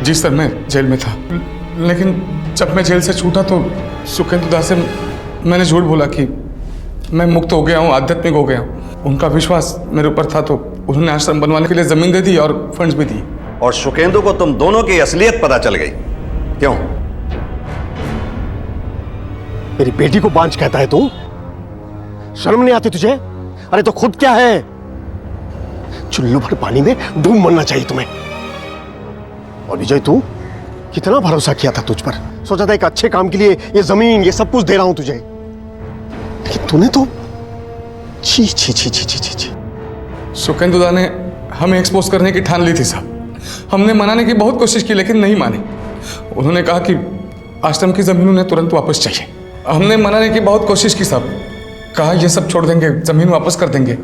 जी सर, मैं जेल में था, लेकिन जब मैं जेल से छूटा तो सुकेंदु दास से मैंने झूठ बोला कि मैं मुक्त हो गया हूँ, आध्यात्मिक हो गया हूँ। उनका विश्वास मेरे ऊपर था तो उन्होंने आश्रम बनवाने के लिए जमीन दे दी और फंड्स भी दी। और शुकेंदु को तुम दोनों की असलियत पता चल गई। क्यों? मेरी बेटी को बांझ कहता है तू? शर्म नहीं आती तुझे? अरे तो खुद क्या है? चुल्लू भर पानी में डूब मरना चाहिए तुम्हें। और विजय, तू कितना भरोसा किया था तुझ पर, सोचा था एक अच्छे काम के लिए ये जमीन, ये सब कुछ दे रहा हूं तुझे, लेकिन तूने तो छी छी छी छी छी छी। सुकेंदु दा ने हमें एक्सपोज करने की ठान ली थी साहब। हमने मनाने की बहुत कोशिश की लेकिन नहीं माने। उन्होंने कहा कि आश्रम की जमीन उन्हें तुरंत वापस चाहिए। हमने मनाने की बहुत कोशिश की साहब, कहा ये सब छोड़ देंगे, जमीन वापस कर देंगे,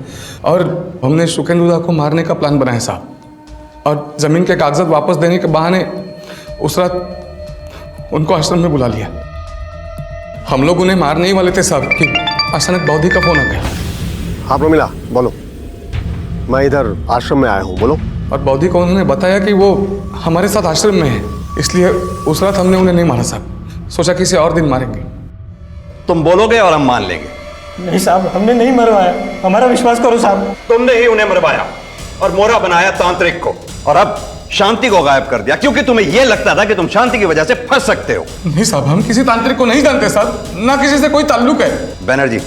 और हमने सुकेंदु दा को मारने का प्लान बनाया साहब। और जमीन के कागजात वापस देने के बहाने उस रात उनको आश्रम में बुला लिया। हम लोग उन्हें मारने ही वाले थे साहब कि अचानक बौद्धि का फोन आ गया। हाँ प्रमिला, बोलो। मैं इधर आश्रम में आया हूँ, बोलो। और बौद्धि को उन्होंने बताया कि वो हमारे साथ आश्रम में है, इसलिए उस रात हमने उन्हें नहीं मारा साहब, सोचा किसी और दिन मारेंगे। तुम बोलोगे और हम मान लेंगे। नहीं साहब, हमने नहीं मरवाया, हमारा विश्वास करो साहब। तुमने ही उन्हें मरवाया और मोहरा बनाया तांत्रिक को, और अब शांति को गायब कर दिया क्योंकि तुम्हें यह लगता था कि तुम शांति की वजह से फंस सकते हो। नहीं साहब, हम किसी तांत्रिक को नहीं जानते साहब, ना किसी से कोई ताल्लुक है। बैनर्जी,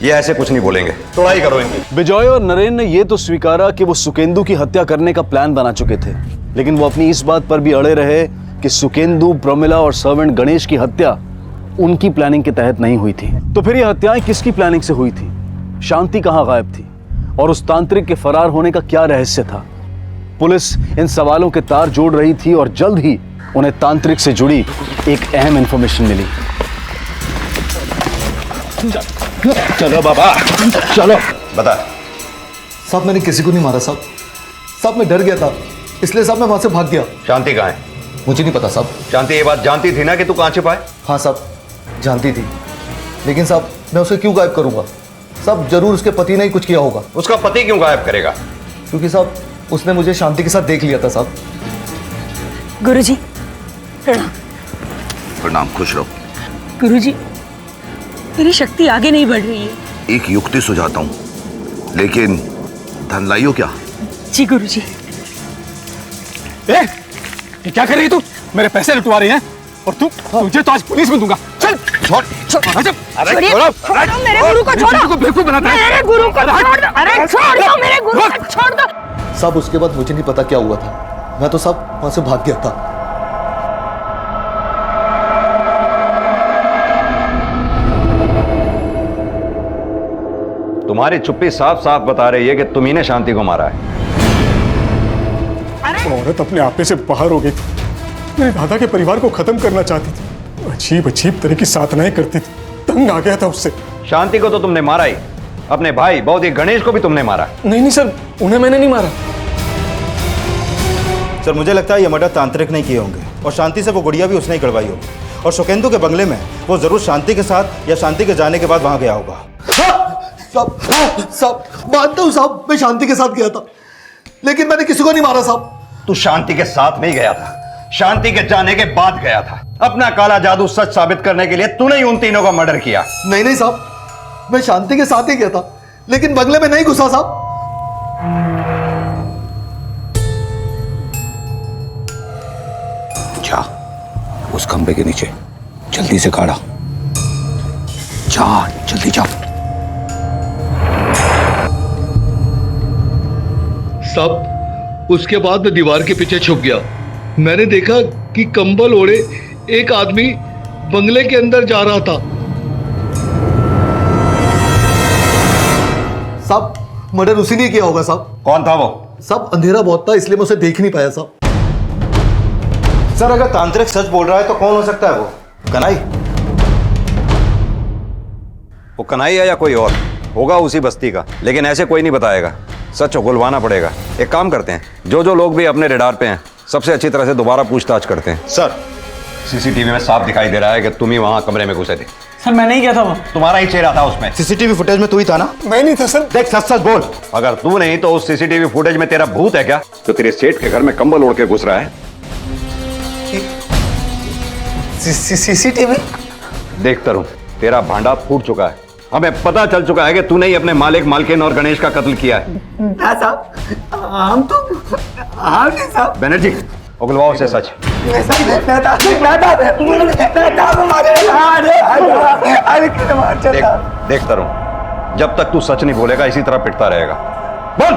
ये ऐसे कुछ नहीं बोलेंगे, तोड़ाई करो इनकी। विजय और नरेन ने यह तो स्वीकारा कि वो सुकेंदु की हत्या करने का प्लान बना चुके थे, लेकिन वो अपनी इस बात पर भी अड़े रहे कि सुकेंदु, प्रमिला और सर्वेंट गणेश की हत्या उनकी प्लानिंग के तहत नहीं हुई थी। तो फिर ये हत्याएं किसकी प्लानिंग से हुई थी? शांति कहां गायब थी? और उस तांत्रिक के फरार होने का क्या रहस्य था? पुलिस इन सवालों के तार जोड़ रही थी और जल्द ही उन्हें तांत्रिक से जुड़ी एक अहम इंफॉर्मेशन मिली। चलो बाबा, चलो। बता। साहब मैंने किसी को नहीं मारा साहब। साहब मैं डर गया था, इसलिए साहब मैं वहां से भाग गया। शांति कहाँ है? मुझे नहीं पता साहब। शांति ये बात जानती थी ना कि तू कहाँ छिपा है? हाँ साहब, जानती थी, लेकिन साहब मैं उसे क्यों गायब करूंगा? साहब जरूर उसके पति ने ही कुछ किया होगा। उसका पति क्यों गायब करेगा? क्योंकि साहब उसने मुझे शांति के साथ देख लिया था साहब। गुरुजी प्रणाम। प्रणाम, खुश रहो। गुरुजी, मेरी शक्ति आगे नहीं बढ़ रही है। एक युक्ति सुझाता हूँ, लेकिन धन लाइयो क्या? जी गुरुजी। ये क्या कर रही है तू? मेरे पैसे लुटवा रही है और तुझे तो आज पुलिस में दूंगा। चल छोड़। अरे छोड़ो मेरे गुरु को, छोड़ो। बेवकूफ बनाता है। मेरे गुरु को छोड़ दो। अरे छोड़ दो मेरे गुरु को, छोड़ दो। साहब उसके बाद मुझे नहीं पता क्या हुआ था, मैं तो साहब वहां से भाग गया था। तुम्हारी चुप्पी साफ साफ बता रही है कि तुम ही ने शांति को मारा है। औरत अपने आपे से बाहर हो गई थी, मेरे दादा के परिवार को खत्म करना चाहती थी, अजीब अजीब तरह की साधनाएं करती थी, तंग आ गया था उससे। शांति को तो तुमने मारा ही, अपने भाई बौद्धिक गणेश को भी तुमने मारा। नहीं सर, उन्हें मैंने नहीं मारा। सर मुझे लगता है ये मर्डर तांत्रिक नहीं किए होंगे और शांति से वो गुड़िया भी उसने ही करवाई होगी, और सुकेंदु के बंगले में वो जरूर शांति के साथ या शांति के जाने के बाद वहां गया होगा। साहब मानता हूँ साहब, मैं शांति के साथ गया था, लेकिन मैंने किसी को नहीं मारा साहब। तू शांति के साथ नहीं गया था, शांति के जाने के बाद गया था। अपना काला जादू सच साबित करने के लिए तूने ही उन तीनों का मर्डर किया। नहीं साहब, मैं शांति के साथ ही गया था, लेकिन बंगले में नहीं घुसा साहब। जा उस खंबे के नीचे जल्दी से काढ़ा, जा जल्दी जा। साहब उसके बाद मैं दीवार के पीछे छुप गया। मैंने देखा कि कंबल ओढ़े एक आदमी बंगले के अंदर जा रहा था। साहब मर्डर उसी ने किया होगा साहब। कौन था वो? साहब अंधेरा बहुत था, इसलिए मैं उसे देख नहीं पाया साहब। सर अगर तांत्रिक सच बोल रहा है तो कौन हो सकता है वो? कन्हई? वो कन्हई है या कोई और होगा उसी बस्ती का, लेकिन ऐसे कोई नहीं बताएगा, सच उगलवाना पड़ेगा। एक काम करते हैं, जो जो लोग भी अपने रेडार पे हैं सबसे अच्छी तरह से दोबारा पूछताछ करते हैं। सर सीसीटीवी में साफ दिखाई दे रहा है कि तुम ही वहां कमरे में घुसे थे। सर मैं नहीं गया था वहां। तुम्हारा ही चेहरा था उसमें। सीसीटीवी फुटेज में तू ही था ना? मैं नहीं था सर। देख सच सच बोल। अगर तू नहीं तो उस सीसीटीवी फुटेज में तेरा भूत है क्या, जो तेरे सेठ के घर में कंबल ओढ़ के घुस रहा है? सीसीटीवी? देख तरुण, तेरा भांडा फूट चुका है। हमें पता चल चुका है कि तूने ही अपने मालिक, मालकिन और गणेश का कत्ल किया है। हम तो नहीं साहब। बनर्जी उगलवाओ से सच। देख तरुण, जब तक तू सच नहीं बोलेगा इसी तरह पिटता रहेगा। बोल।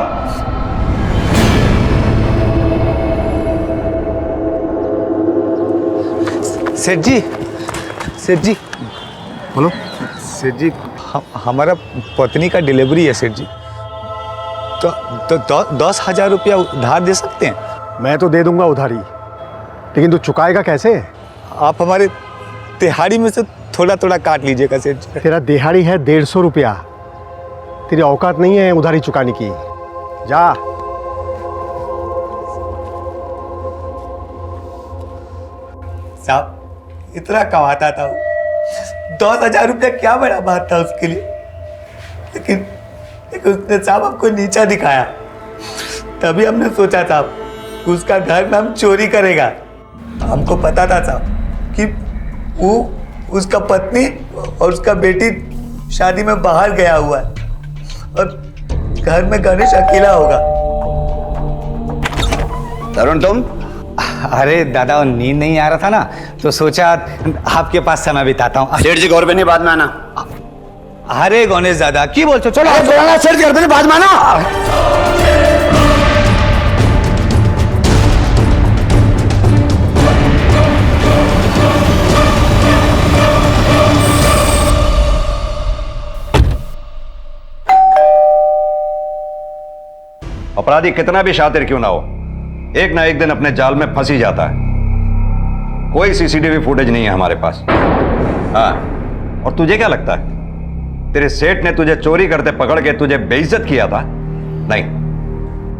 सेठ जी बोलो। सेठ जी हमारा पत्नी का डिलीवरी है सेठ जी, तो 10,000 रुपया उधार दे सकते हैं? मैं तो दे दूंगा उधारी, लेकिन तू चुकाएगा कैसे? आप हमारे दिहाड़ी में से थोड़ा थोड़ा काट लीजिएगा सेठ जी। तेरा दिहाड़ी है 150 रुपया, तेरी औकात नहीं है उधारी चुकाने की। जा। साहब इतना कमाता था, 10,000 रुपया क्या बड़ा बात था उसके लिए, लेकिन उसने साहब हमको नीचा दिखाया। तभी हमने सोचा साहब उसका घर में हम चोरी करेगा। हमको पता था साहब कि वो उसका पत्नी और उसका बेटी शादी में बाहर गया हुआ है और घर में गणेश अकेला होगा। तरुण तुम? अरे दादा, नींद नहीं आ रहा था ना, तो सोचा आपके पास समय बिताता हूँ। सेठ जी गौर पे नहीं बात माना। अरे गणेश दादा की बोलते हो? चलो सेठ जी गौर पे नहीं बात माना। अपराधी कितना भी शातिर क्यों ना हो, एक ना एक दिन अपने जाल में फंस ही जाता है। कोई सीसीटीवी फुटेज नहीं है हमारे पास। हाँ, और तुझे क्या लगता है तेरे सेठ ने तुझे चोरी करते पकड़ के तुझे बेइज्जत किया था? नहीं,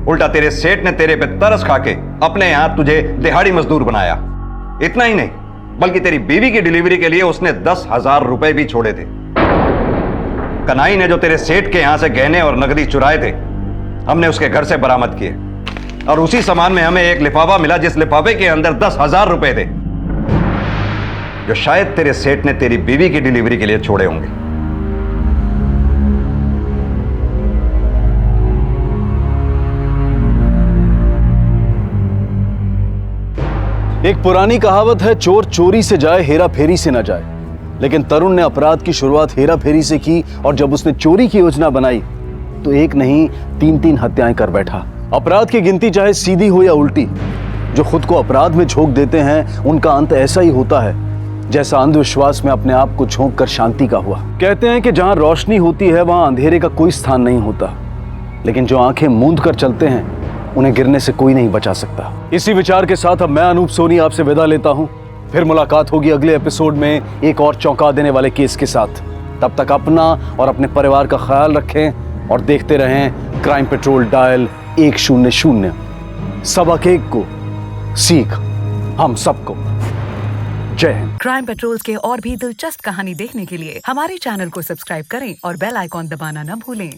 उल्टा तेरे सेठ ने तेरे पे तरस खा के अपने यहां तुझे दिहाड़ी मजदूर बनाया। इतना ही नहीं, बल्कि तेरी बीवी की डिलीवरी के लिए उसने 10,000 रुपए भी छोड़े थे। कन्हई ने जो तेरे सेठ के यहां से गहने और नकदी चुराए थे, हमने उसके घर से बरामद किए, और उसी सामान में हमें एक लिफाफा मिला जिस लिफाफे के अंदर 10,000 रुपए थे, जो शायद तेरे सेठ ने तेरी बीवी की डिलीवरी के लिए छोड़े होंगे। एक पुरानी कहावत है, चोर चोरी से जाए हेरा फेरी से ना जाए। लेकिन तरुण ने अपराध की शुरुआत हेरा फेरी से की, और जब उसने चोरी की योजना बनाई तो एक नहीं 3-3 हत्याएं कर बैठा। अपराध की गिनती चाहे सीधी हो या उल्टी, जो खुद को अपराध में झोंक देते हैं उनका अंत ऐसा ही होता है जैसा अंधविश्वास में अपने आप को झोंक कर शांति का हुआ। कहते हैं कि जहां रोशनी होती है वहां अंधेरे का कोई स्थान नहीं होता, लेकिन जो आंखें मूंद कर चलते हैं उन्हें गिरने से कोई नहीं बचा सकता। इसी विचार के साथ अब मैं अनूप सोनी आपसे विदा लेता हूं। फिर मुलाकात होगी अगले एपिसोड में एक और चौंका देने वाले केस के साथ। तब तक अपना और अपने परिवार का ख्याल रखें और देखते रहें क्राइम पेट्रोल डायल 100। सबक एक को सीख हम सबको। जय हिंद। क्राइम पेट्रोल के और भी दिलचस्प कहानी देखने के लिए हमारे चैनल को सब्सक्राइब करें और बेल आइकॉन दबाना न भूलें।